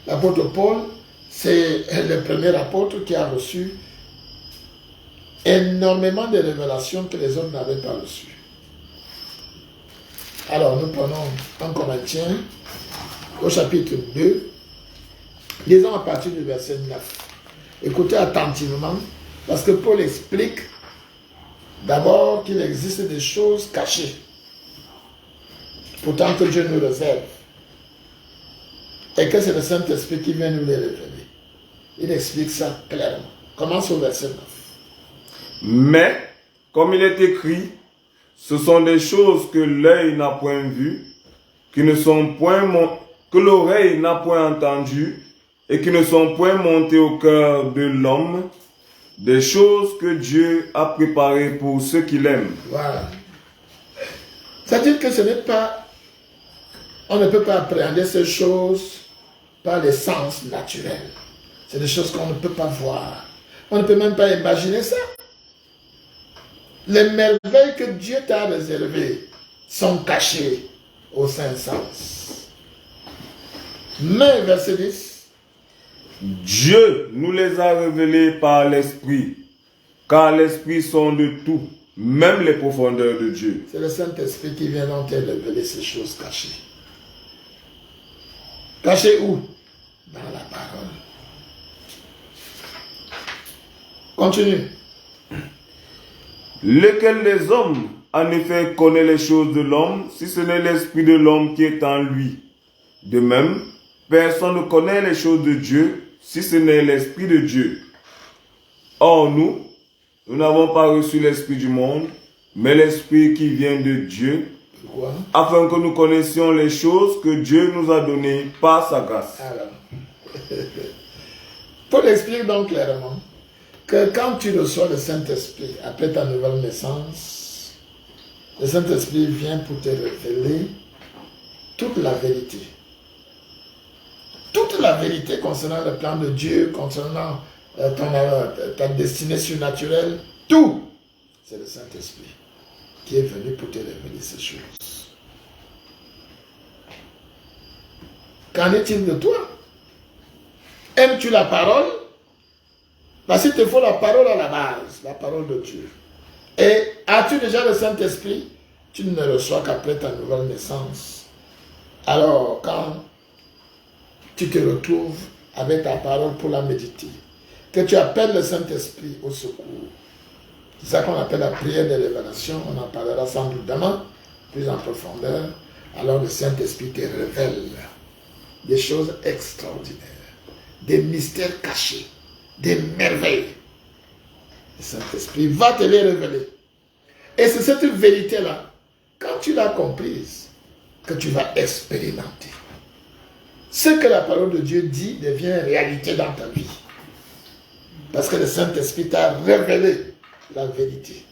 L'apôtre Paul, c'est le premier apôtre qui a reçu énormément de révélations que les hommes n'avaient pas reçues. Alors, nous prenons 1 Corinthiens, au chapitre 2, lisons à partir du verset 9. Écoutez attentivement, parce que Paul explique d'abord qu'il existe des choses cachées, pourtant que Dieu nous réserve, et que c'est le Saint-Esprit qui vient nous les révéler. Il explique ça clairement. Commence au verset 9. Mais, comme il est écrit, ce sont des choses que l'œil n'a point vues, que l'oreille n'a point entendues, et qui ne sont point montées au cœur de l'homme, des choses que Dieu a préparées pour ceux qui l'aiment. Voilà. C'est-à-dire que ce n'est pas... On ne peut pas appréhender ces choses par les sens naturels. C'est des choses qu'on ne peut pas voir. On ne peut même pas imaginer ça. Les merveilles que Dieu t'a réservées sont cachées au Saint-Sens. Mais, verset 10. Dieu nous les a révélés par l'Esprit, car l'Esprit sonde tout, même les profondeurs de Dieu. C'est le Saint-Esprit qui vient donc te révéler ces choses cachées. Cachées où? Dans la parole. Continue. Lequel des hommes, en effet, connaît les choses de l'homme, si ce n'est l'Esprit de l'homme qui est en lui? De même, personne ne connaît les choses de Dieu, si ce n'est l'Esprit de Dieu. Or nous n'avons pas reçu l'Esprit du monde, mais l'Esprit qui vient de Dieu, Pourquoi? afin que nous connaissions les choses que Dieu nous a données par sa grâce. Alors, Paul explique donc clairement que quand tu reçois le Saint-Esprit après ta nouvelle naissance, le Saint-Esprit vient pour te révéler toute la vérité. Toute la vérité concernant le plan de Dieu, concernant ta destinée surnaturelle, tout. C'est le Saint-Esprit qui est venu pour te révéler ces choses. Qu'en est-il de toi? Aimes-tu la parole? Parce qu'il te faut la parole à la base, la parole de Dieu. Et as-tu déjà le Saint-Esprit? Tu ne le reçois qu'après ta nouvelle naissance. Alors, quand tu te retrouves avec ta parole pour la méditer, que tu appelles le Saint-Esprit au secours. C'est ça qu'on appelle la prière de révélation. On en parlera sans doute demain, plus en profondeur. Alors le Saint-Esprit te révèle des choses extraordinaires, des mystères cachés, des merveilles. Le Saint-Esprit va te les révéler. Et c'est cette vérité-là, quand tu l'as comprise, que tu vas expérimenter. Ce que la parole de Dieu dit devient réalité dans ta vie. Parce que le Saint-Esprit t'a révélé la vérité.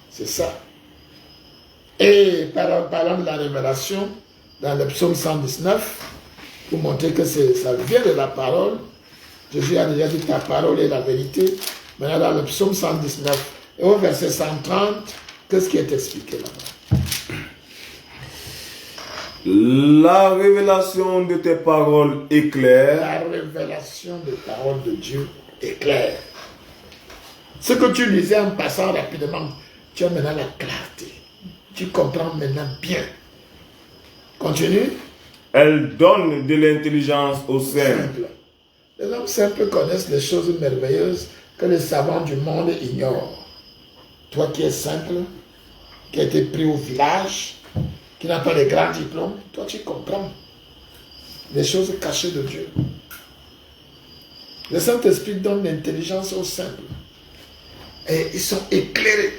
C'est ça. Et parlant de la révélation, dans le psaume 119, pour montrer que ça vient de la parole, Jésus a déjà dit ta parole est la vérité. Maintenant, dans le psaume 119, et au verset 130, qu'est-ce qui est expliqué là-bas? La révélation de tes paroles est claire. La révélation des paroles de Dieu est claire. Ce que tu lisais en passant rapidement, tu as maintenant la clarté. Tu comprends maintenant bien. Continue. Elle donne de l'intelligence aux simples. Les hommes simples connaissent les choses merveilleuses que les savants du monde ignorent. Toi qui es simple, qui as été pris au village, qui n'a pas de grands diplômes, toi tu comprends les choses cachées de Dieu. Le Saint-Esprit donne l'intelligence aux simples. Et ils sont éclairés.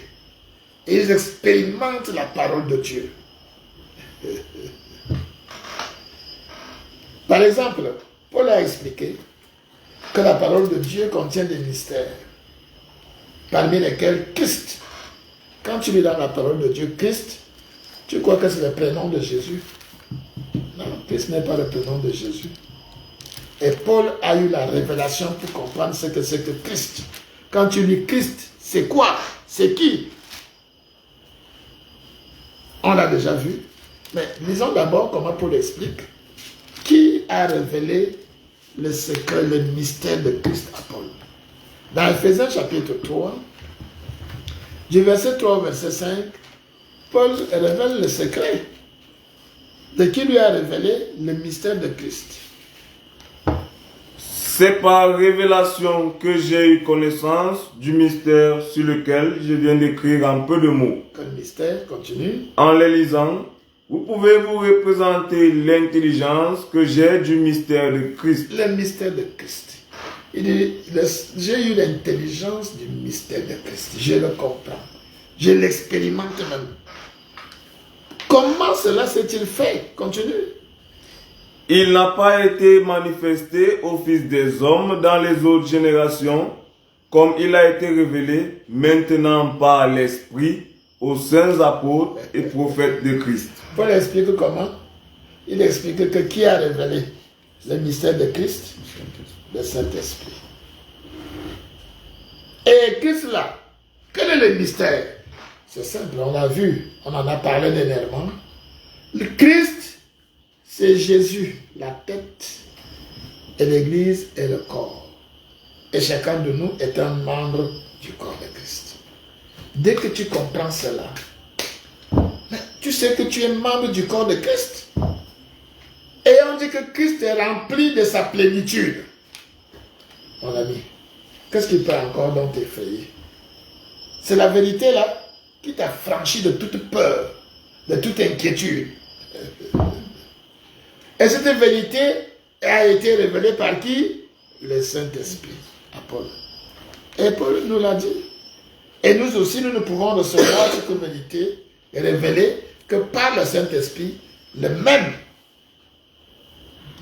Et ils expérimentent la parole de Dieu. Par exemple, Paul a expliqué que la parole de Dieu contient des mystères, parmi lesquels Christ. Quand tu lis dans la parole de Dieu, Christ, tu crois que c'est le prénom de Jésus? Non, Christ n'est pas le prénom de Jésus. Et Paul a eu la révélation pour comprendre ce que c'est que Christ. Quand tu lis Christ, c'est quoi? C'est qui? On l'a déjà vu. Mais lisons d'abord comment Paul explique. Qui a révélé le secret, le mystère de Christ à Paul? Dans Ephésiens chapitre 3, du verset 3 au verset 5, Paul révèle le secret de qui lui a révélé le mystère de Christ. C'est par révélation que j'ai eu connaissance du mystère sur lequel je viens d'écrire en peu de mots. Quel mystère? Continue. En les lisant, vous pouvez vous représenter l'intelligence que j'ai du mystère de Christ. Le mystère de Christ. Il dit, j'ai eu l'intelligence du mystère de Christ. Je le comprends. Je l'expérimente même. Comment cela s'est-il fait? Continue. Il n'a pas été manifesté au Fils des hommes dans les autres générations, comme il a été révélé maintenant par l'Esprit aux saints apôtres et prophètes de Christ. Paul explique comment? Il explique que qui a révélé le mystère de Christ? Le Saint-Esprit. Et Christ là, Quel est le mystère? C'est simple, on l'a vu, on en a parlé dernièrement. Le Christ, c'est Jésus, la tête, et l'Église est le corps. Et chacun de nous est un membre du corps de Christ. Dès que tu comprends cela, tu sais que tu es membre du corps de Christ. Et on dit que Christ est rempli de sa plénitude. Mon ami, qu'est-ce qui peut encore donc t'effrayer? C'est la vérité là qui t'a franchi de toute peur, de toute inquiétude. Et cette vérité a été révélée par qui? Le Saint-Esprit, à Paul. Et Paul nous l'a dit. Et nous aussi, nous ne pouvons recevoir cette vérité révélée que par le Saint-Esprit, le même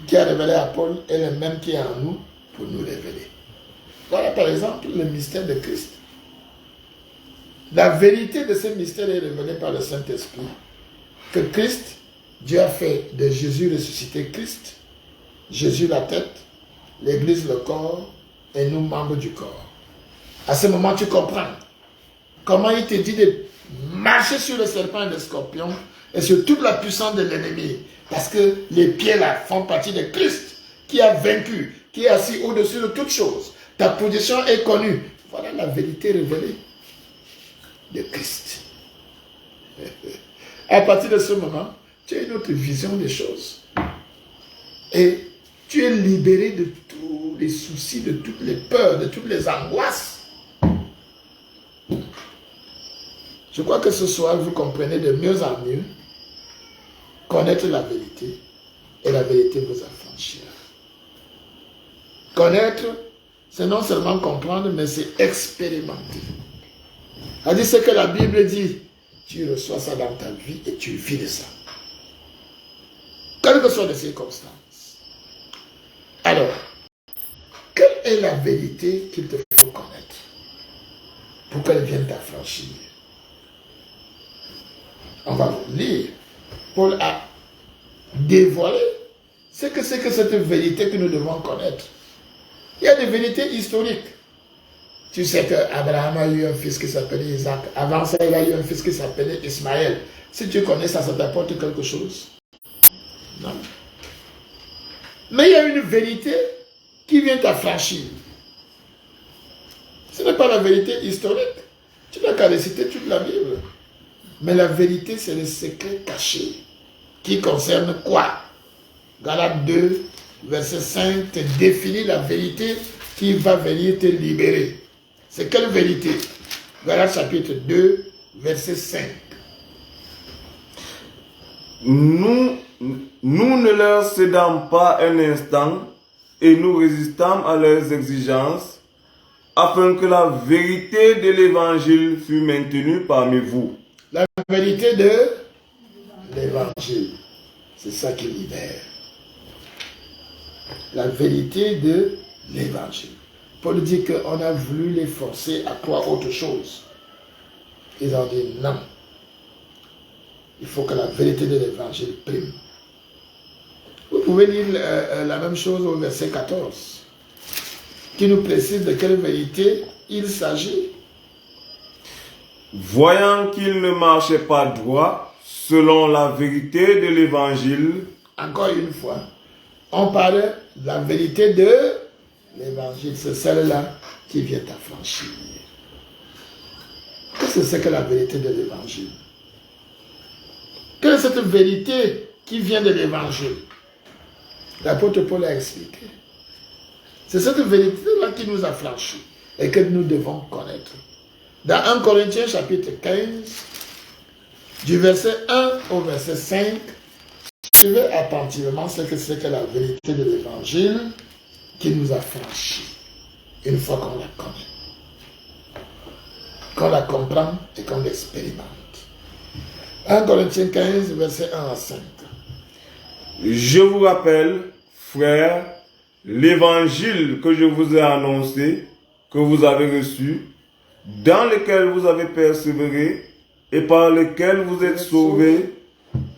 qui a révélé à Paul est le même qui est en nous pour nous révéler. Voilà par exemple le mystère de Christ. La vérité de ce mystère est révélée par le Saint-Esprit. Que Christ, Dieu a fait de Jésus ressuscité Christ, Jésus la tête, l'Église le corps et nous membres du corps. À ce moment, tu comprends comment il te dit de marcher sur le serpent et le scorpion et sur toute la puissance de l'ennemi. Parce que les pieds là font partie de Christ qui a vaincu, qui est assis au-dessus de toutes choses. Ta position est connue. Voilà la vérité révélée de Christ. À partir de ce moment, tu as une autre vision des choses. Et tu es libéré de tous les soucis, de toutes les peurs, de toutes les angoisses. Je crois que ce soir, vous comprenez de mieux en mieux connaître la vérité et la vérité vous affranchira. Connaître, c'est non seulement comprendre, mais c'est expérimenter. C'est-à-dire ce que la Bible dit, tu reçois ça dans ta vie et tu vis de ça. Quelles que soient les circonstances. Alors, quelle est la vérité qu'il te faut connaître pour qu'elle vienne t'affranchir? On va vous lire. Paul a dévoilé ce que c'est que cette vérité que nous devons connaître. Il y a des vérités historiques. Tu sais qu'Abraham a eu un fils qui s'appelait Isaac. Avant ça, il a eu un fils qui s'appelait Ismaël. Si tu connais ça, ça t'apporte quelque chose? Non. Mais il y a une vérité qui vient t'affranchir. Ce n'est pas la vérité historique. Tu n'as qu'à réciter toute la Bible. Mais la vérité, c'est le secret caché qui concerne quoi? Galates 2, verset 5, te définit la vérité qui va venir te libérer. C'est quelle vérité? Galates chapitre 2, verset 5. Nous ne leur cédons pas un instant et nous résistons à leurs exigences afin que la vérité de l'évangile fût maintenue parmi vous. La vérité de l'évangile, c'est ça qui libère. La vérité de l'évangile. Paul dit qu'on a voulu les forcer à croire autre chose. Ils ont dit non. Il faut que la vérité de l'évangile prime. Vous pouvez lire la même chose au verset 14, qui nous précise de quelle vérité il s'agit. Voyant qu'il ne marchait pas droit selon la vérité de l'évangile. Encore une fois, on parle de la vérité de l'évangile. C'est celle-là qui vient t'affranchir. Qu'est-ce que c'est que la vérité de l'évangile? Quelle est cette vérité qui vient de l'évangile? L'apôtre Paul a expliqué. C'est cette vérité-là qui nous affranchit et que nous devons connaître. Dans 1 Corinthiens chapitre 15, du verset 1 au verset 5, suivez attentivement ce que c'est que la vérité de l'évangile qui nous affranchit une fois qu'on la connaît, qu'on la comprend et qu'on l'expérimente. 1 Corinthiens 15, verset 1 à 5. Je vous rappelle, frères, l'évangile que je vous ai annoncé, que vous avez reçu, dans lequel vous avez persévéré et par lequel vous êtes sauvés,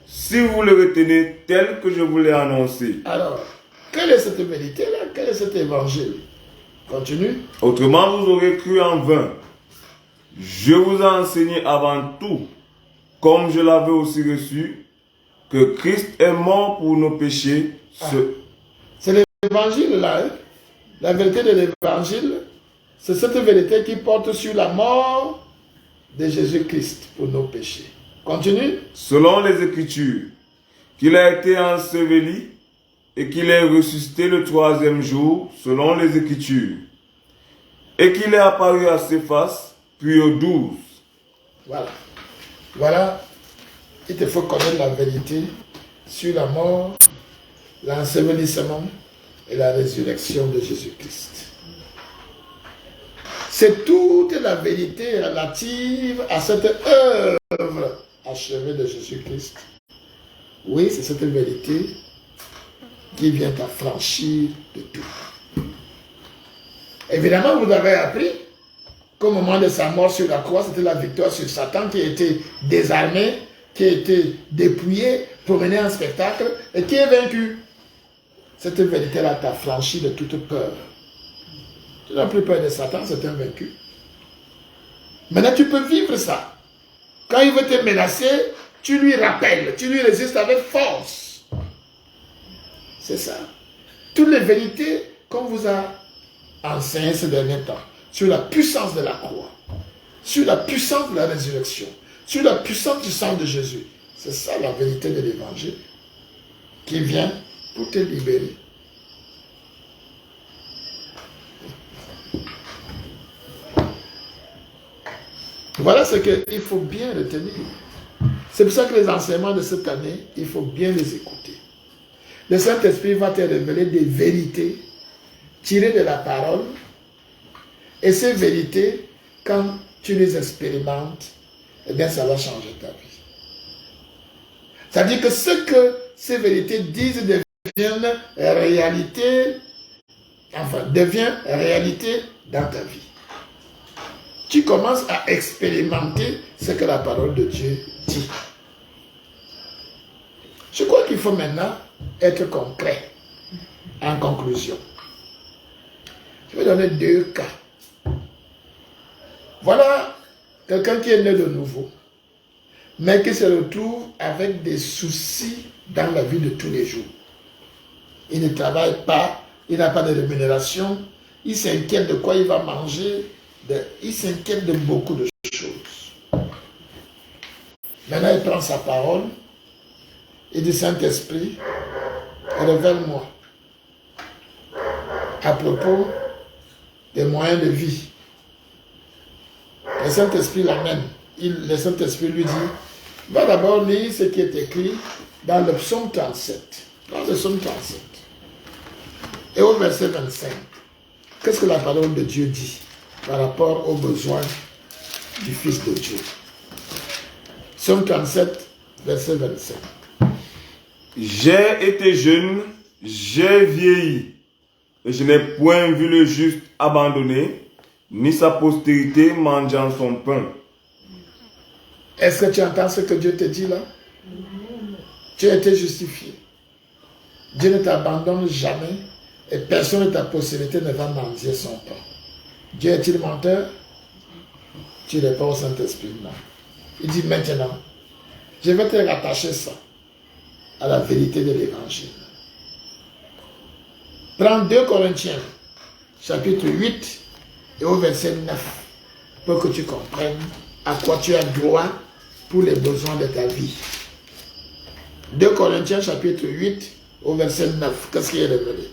si vous le retenez tel que je vous l'ai annoncé. Alors, quelle est cette vérité-là? Quel est cet évangile? Continue. Autrement, vous aurez cru en vain. Je vous ai enseigné avant tout, comme je l'avais aussi reçu, que Christ est mort pour nos péchés. C'est l'évangile là. Hein? La vérité de l'évangile, c'est cette vérité qui porte sur la mort de Jésus-Christ pour nos péchés. Continue. Selon les Écritures, qu'il a été enseveli et qu'il est ressuscité le troisième jour, selon les Écritures, et qu'il est apparu à Céphas, puis aux 12. Voilà. Voilà. Il te faut connaître la vérité sur la mort, l'ensevelissement et la résurrection de Jésus-Christ. C'est toute la vérité relative à cette œuvre achevée de Jésus-Christ. Oui, c'est cette vérité qui vient t'affranchir de tout. Évidemment, vous avez appris qu'au moment de sa mort sur la croix, c'était la victoire sur Satan qui a été désarmé, qui a été dépouillé, promené en spectacle et qui est vaincu. Cette vérité-là t'a franchi de toute peur. Tu n'as plus peur de Satan, c'est un vaincu. Maintenant, tu peux vivre ça. Quand il veut te menacer, tu lui rappelles, tu lui résistes avec force. C'est ça. Toutes les vérités qu'on vous a enseignées ces derniers temps, sur la puissance de la croix, sur la puissance de la résurrection, sur la puissance du sang de Jésus. C'est ça la vérité de l'évangile qui vient pour te libérer. Voilà ce qu'il faut bien retenir. C'est pour ça que les enseignements de cette année, il faut bien les écouter. Le Saint-Esprit va te révéler des vérités tirées de la parole. Et ces vérités, quand tu les expérimentes, eh bien, ça va changer ta vie. C'est-à-dire que ce que ces vérités disent devient réalité dans ta vie. Tu commences à expérimenter ce que la parole de Dieu dit. Je crois qu'il faut maintenant être concret. En conclusion, je vais donner 2 cas. Voilà quelqu'un qui est né de nouveau, mais qui se retrouve avec des soucis dans la vie de tous les jours. Il ne travaille pas, il n'a pas de rémunération, il s'inquiète de quoi il va manger, il s'inquiète de beaucoup de choses. Maintenant, il prend sa parole, il dit, Saint-Esprit, révèle-moi à propos des moyens de vie. Le Saint-Esprit l'amène. Le Saint-Esprit lui dit, va d'abord lire ce qui est écrit dans le psaume 37. Dans le psaume 37. Et au verset 25. Qu'est-ce que la parole de Dieu dit par rapport aux besoins du Fils de Dieu? Psaume 37, verset 25. J'ai été jeune, j'ai vieilli, et je n'ai point vu le juste abandonné, ni sa postérité mendiant son pain. Est-ce que tu entends ce que Dieu te dit là? Tu as été justifié. Dieu ne t'abandonne jamais et personne de ta postérité ne va mendier son pain. Dieu est-il menteur? Tu réponds au Saint-Esprit, non. Il dit maintenant, je vais te rattacher ça à la vérité de l'évangile. Prends 2 Corinthiens, chapitre 8 et au verset 9, pour que tu comprennes à quoi tu as droit pour les besoins de ta vie. 2 Corinthiens, chapitre 8, au verset 9, qu'est-ce qui est révélé?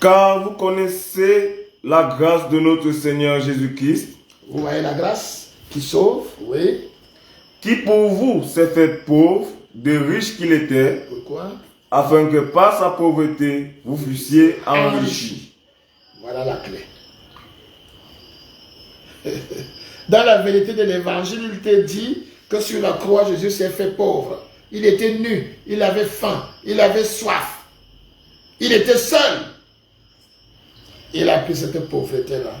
Car vous connaissez la grâce de notre Seigneur Jésus-Christ. Vous voyez la grâce qui sauve, oui. Qui pour vous s'est fait pauvre, de riche qu'il était. Pourquoi? Afin que par sa pauvreté, vous fussiez enrichis. Voilà la clé. Dans la vérité de l'évangile, il te dit que sur la croix, Jésus s'est fait pauvre. Il était nu, il avait faim, il avait soif. Il était seul. Il a pris cette pauvreté-là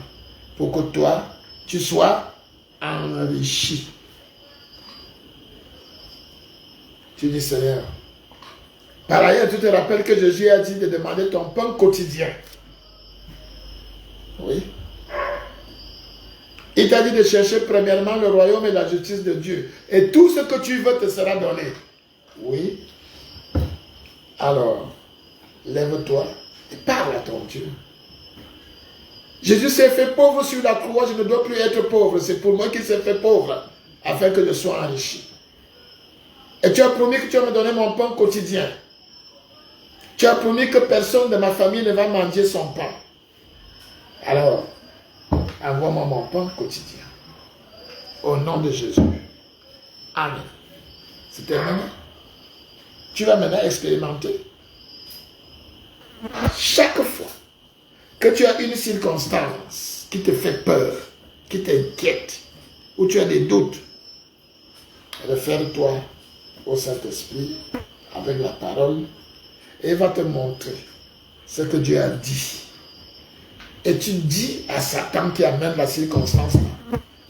pour que toi, tu sois enrichi. Tu dis, Seigneur. Par ailleurs, tu te rappelles que Jésus a dit de demander ton pain quotidien. Oui. Il Il t'a dit de chercher premièrement le royaume et la justice de Dieu. Et tout ce que tu veux te sera donné. Oui. Alors, lève-toi et parle à ton Dieu. Jésus s'est fait pauvre sur la croix, je ne dois plus être pauvre. C'est pour moi qu'il s'est fait pauvre, afin que je sois enrichi. Et tu as promis que tu vas me donner mon pain quotidien. Tu as promis que personne de ma famille ne va manger son pain. Alors, envoie-moi mon pain quotidien. Au nom de Jésus. Amen. C'est terminé. Tu vas maintenant expérimenter. Chaque fois que tu as une circonstance qui te fait peur, qui t'inquiète, ou tu as des doutes, réfère-toi au Saint-Esprit avec la parole et il va te montrer ce que Dieu a dit. Et tu dis à Satan qui amène la circonstance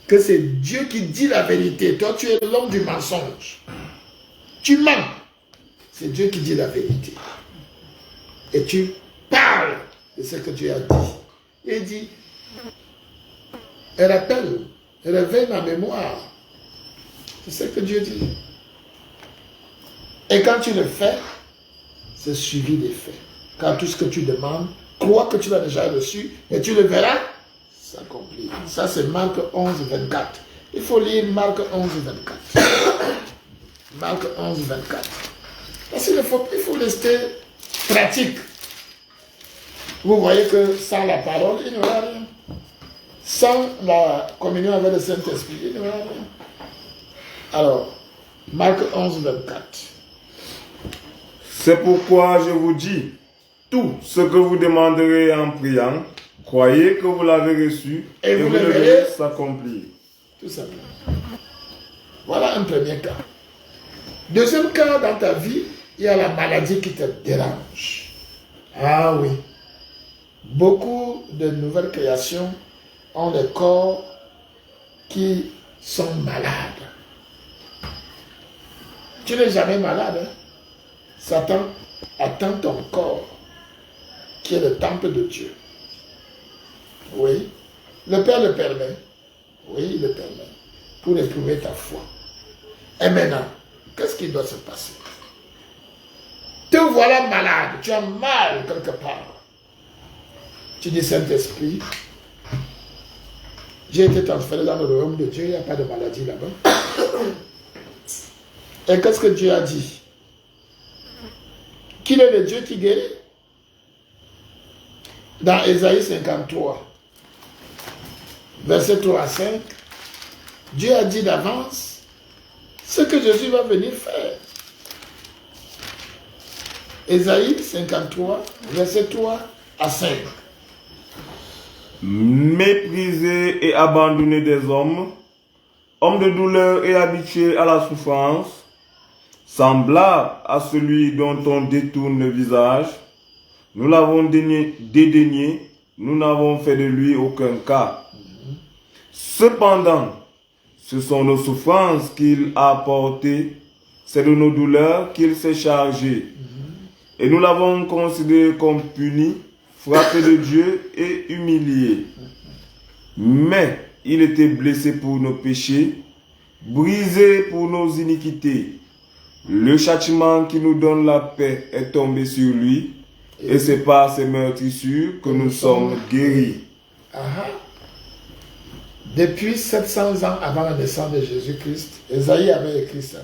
que c'est Dieu qui dit la vérité. Toi, tu es l'homme du mensonge. Tu mens. C'est Dieu qui dit la vérité. Et tu parles de ce que Dieu a dit. Il dit, et rappelle, réveille ma mémoire. C'est ce que Dieu dit. Et quand tu le fais, c'est suivi des faits. Car tout ce que tu demandes, crois que tu l'as déjà reçu, et tu le verras s'accomplir. Ça, c'est Marc 11, 24. Il faut lire Marc 11, 24. Marc 11, 24. Parce qu'il faut rester pratique. Vous voyez que sans la parole, il n'y aura rien. Sans la communion avec le Saint-Esprit, il n'y aura rien. Alors, Marc 11, 24. C'est pourquoi je vous dis, tout ce que vous demanderez en priant, croyez que vous l'avez reçu et vous le verrez s'accomplir. Tout simplement. Voilà un premier cas. Deuxième cas, dans ta vie, il y a la maladie qui te dérange. Ah oui. Beaucoup de nouvelles créations ont des corps qui sont malades. Tu n'es jamais malade. Hein? Satan attend ton corps, qui est le temple de Dieu. Oui. Le Père le permet. Oui, il le permet. Pour éprouver ta foi. Et maintenant, qu'est-ce qui doit se passer? Te voilà malade. Tu as mal quelque part. Tu dis, Saint-Esprit, j'ai été transféré dans le royaume de Dieu, il n'y a pas de maladie là-bas. Et qu'est-ce que Dieu a dit? Qu'il est le Dieu qui guérit. Dans Ésaïe 53, verset 3 à 5, Dieu a dit d'avance ce que Jésus va venir faire. Ésaïe 53, verset 3 à 5. Méprisé et abandonné des hommes, homme de douleur et habitué à la souffrance, semblable à celui dont on détourne le visage, nous l'avons dédaigné, nous n'avons fait de lui aucun cas. Cependant, ce sont nos souffrances qu'il a portées, c'est de nos douleurs qu'il s'est chargé. Et nous l'avons considéré comme puni, frappé de Dieu et humilié. Mais il était blessé pour nos péchés, brisé pour nos iniquités. Le châtiment qui nous donne la paix est tombé sur lui, et c'est par ses meurtrissures que nous sommes guéris. Depuis 700 ans avant la naissance de Jésus-Christ, Ésaïe avait écrit ça.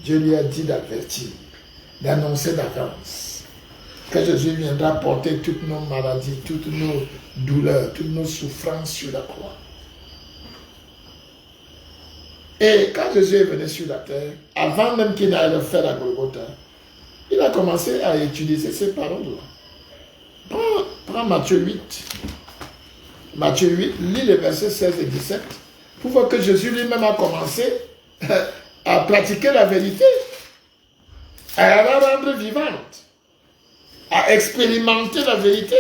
Dieu lui a dit d'avertir, d'annoncer d'avance que Jésus viendra porter toutes nos maladies, toutes nos douleurs, toutes nos souffrances sur la croix. Et quand Jésus est venu sur la terre, avant même qu'il n'aille le faire à Golgotha, il a commencé à utiliser ces paroles-là. Prends Matthieu 8. Matthieu 8, lis les versets 16 et 17 pour voir que Jésus lui-même a commencé à pratiquer la vérité, à la rendre vivante, à expérimenter la vérité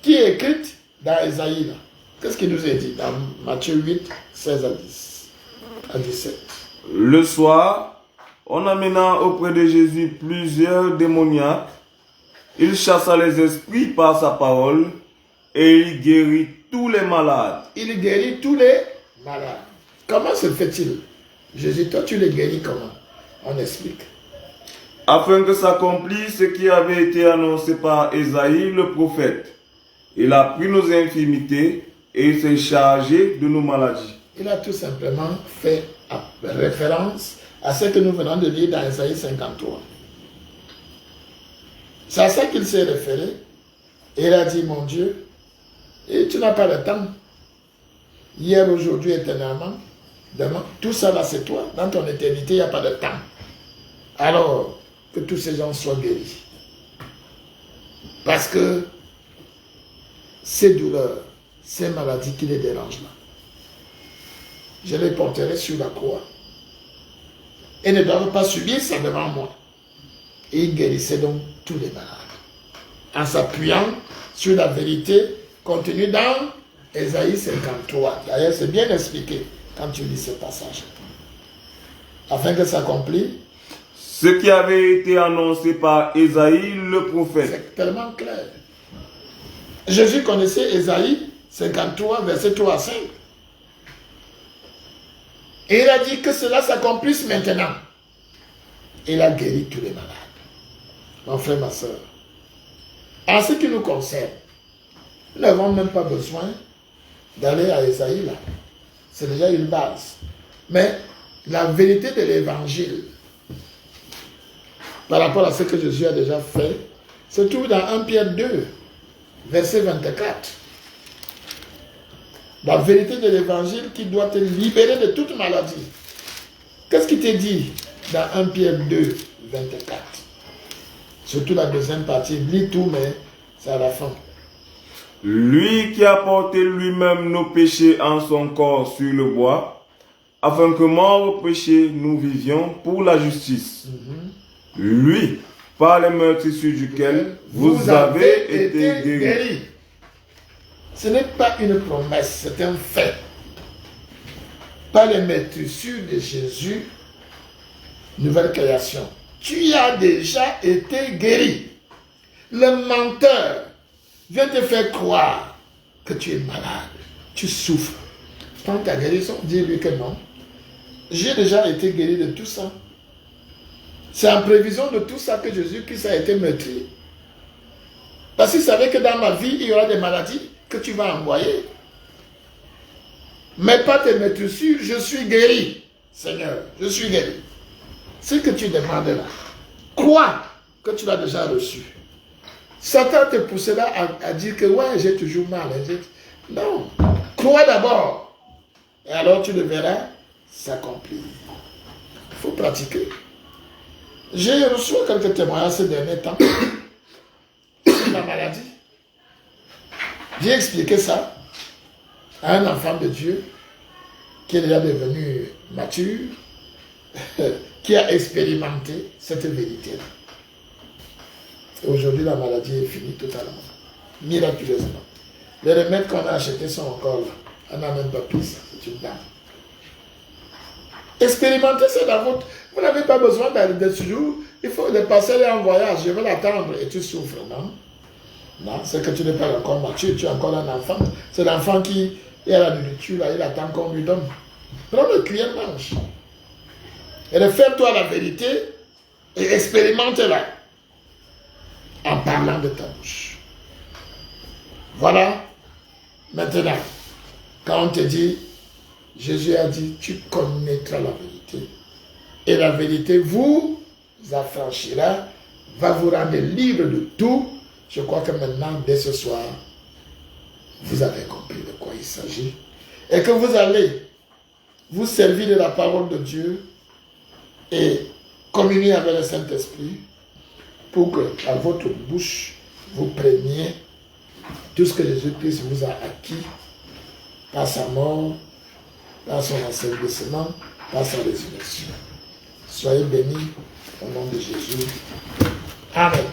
qui est écrite dans Ésaïe. Qu'est-ce qu'il nous est dit dans Matthieu 8, 16 à 17? Le soir, en amenant auprès de Jésus plusieurs démoniaques, il chassa les esprits par sa parole, et il guérit tous les malades. Il guérit tous les malades. Comment se fait-il? Jésus, toi tu les guéris comment? On explique. Afin que s'accomplisse ce qui avait été annoncé par Ésaïe le prophète. Il a pris nos infirmités et il s'est chargé de nos maladies. Il a tout simplement fait référence à ce que nous venons de lire dans Ésaïe 53. C'est à ça qu'il s'est référé. Et il a dit, mon Dieu, et tu n'as pas le temps. Hier, aujourd'hui, éternellement, demain, tout ça là c'est toi. Dans ton éternité, il n'y a pas de temps. Alors, que tous ces gens soient guéris. Parce que ces douleurs, ces maladies qui les dérangent là, je les porterai sur la croix. Et ne doivent pas subir ça devant moi. Et il guérissait donc tous les malades. En s'appuyant sur la vérité contenue dans Ésaïe 53. D'ailleurs, c'est bien expliqué quand tu lis ce passage. Afin que s'accomplisse ce qui avait été annoncé par Ésaïe le prophète. C'est tellement clair. Jésus connaissait Ésaïe 53, verset 3 à 5. Et il a dit que cela s'accomplisse maintenant. Il a guéri tous les malades. Mon frère, ma soeur. En ce qui nous concerne, nous n'avons même pas besoin d'aller à Ésaïe là. C'est déjà une base. Mais la vérité de l'évangile, par rapport à ce que Jésus a déjà fait, se trouve dans 1 Pierre 2, verset 24. La vérité de l'évangile qui doit te libérer de toute maladie. Qu'est-ce qui t'est dit dans 1 Pierre 2, 24? Surtout la deuxième partie, lis tout, mais c'est à la fin. Lui qui a porté lui-même nos péchés en son corps sur le bois, afin que mort au péché, nous vivions pour la justice. Lui, par les meurtrissures duquel vous avez été guéris. Ce n'est pas une promesse, c'est un fait. Par les meurtrissures de Jésus, nouvelle création. Tu as déjà été guéri. Le menteur vient te faire croire que tu es malade, tu souffres. Prends ta guérison, dis-lui que non. J'ai déjà été guéri de tout ça. C'est en prévision de tout ça que Jésus-Christ a été meurtri. Parce qu'il savait que dans ma vie, il y aura des maladies que tu vas envoyer. Mais pas tes meurtrissures, je suis guéri. Seigneur, je suis guéri. Ce que tu demandes là, crois que tu l'as déjà reçu. Satan te poussera à dire que ouais, j'ai toujours mal. Non, crois d'abord. Et alors tu le verras s'accomplir. Il faut pratiquer. J'ai reçu quelques témoignages ces derniers temps sur la maladie. J'ai expliqué ça à un enfant de Dieu qui est déjà devenu mature, qui a expérimenté cette vérité-là. Et aujourd'hui, la maladie est finie totalement, miraculeusement. Les remèdes qu'on a achetés sont encore là. On n'a même pas pris ça, c'est une dame. Expérimentez ça dans votre... Vous n'avez pas besoin d'aller de toujours. Il faut le passer en voyage. Je vais l'attendre et tu souffres, non? Non, c'est que tu n'es pas encore mature, tu es encore un enfant. C'est l'enfant qui est à la nourriture, là, il attend qu'on lui donne. Prends le cuillère, mange. Et réfère-toi à la vérité et expérimente-la en parlant de ta bouche. Voilà. Maintenant, quand on te dit, Jésus a dit, tu connaîtras la vérité. Et la vérité vous affranchira, va vous rendre libre de tout. Je crois que maintenant, dès ce soir, vous avez compris de quoi il s'agit. Et que vous allez vous servir de la parole de Dieu et communier avec le Saint-Esprit pour que, à votre bouche, vous preniez tout ce que Jésus-Christ vous a acquis par sa mort, par son asservissement, par sa résurrection. Soyez bénis au nom de Jésus. Amen.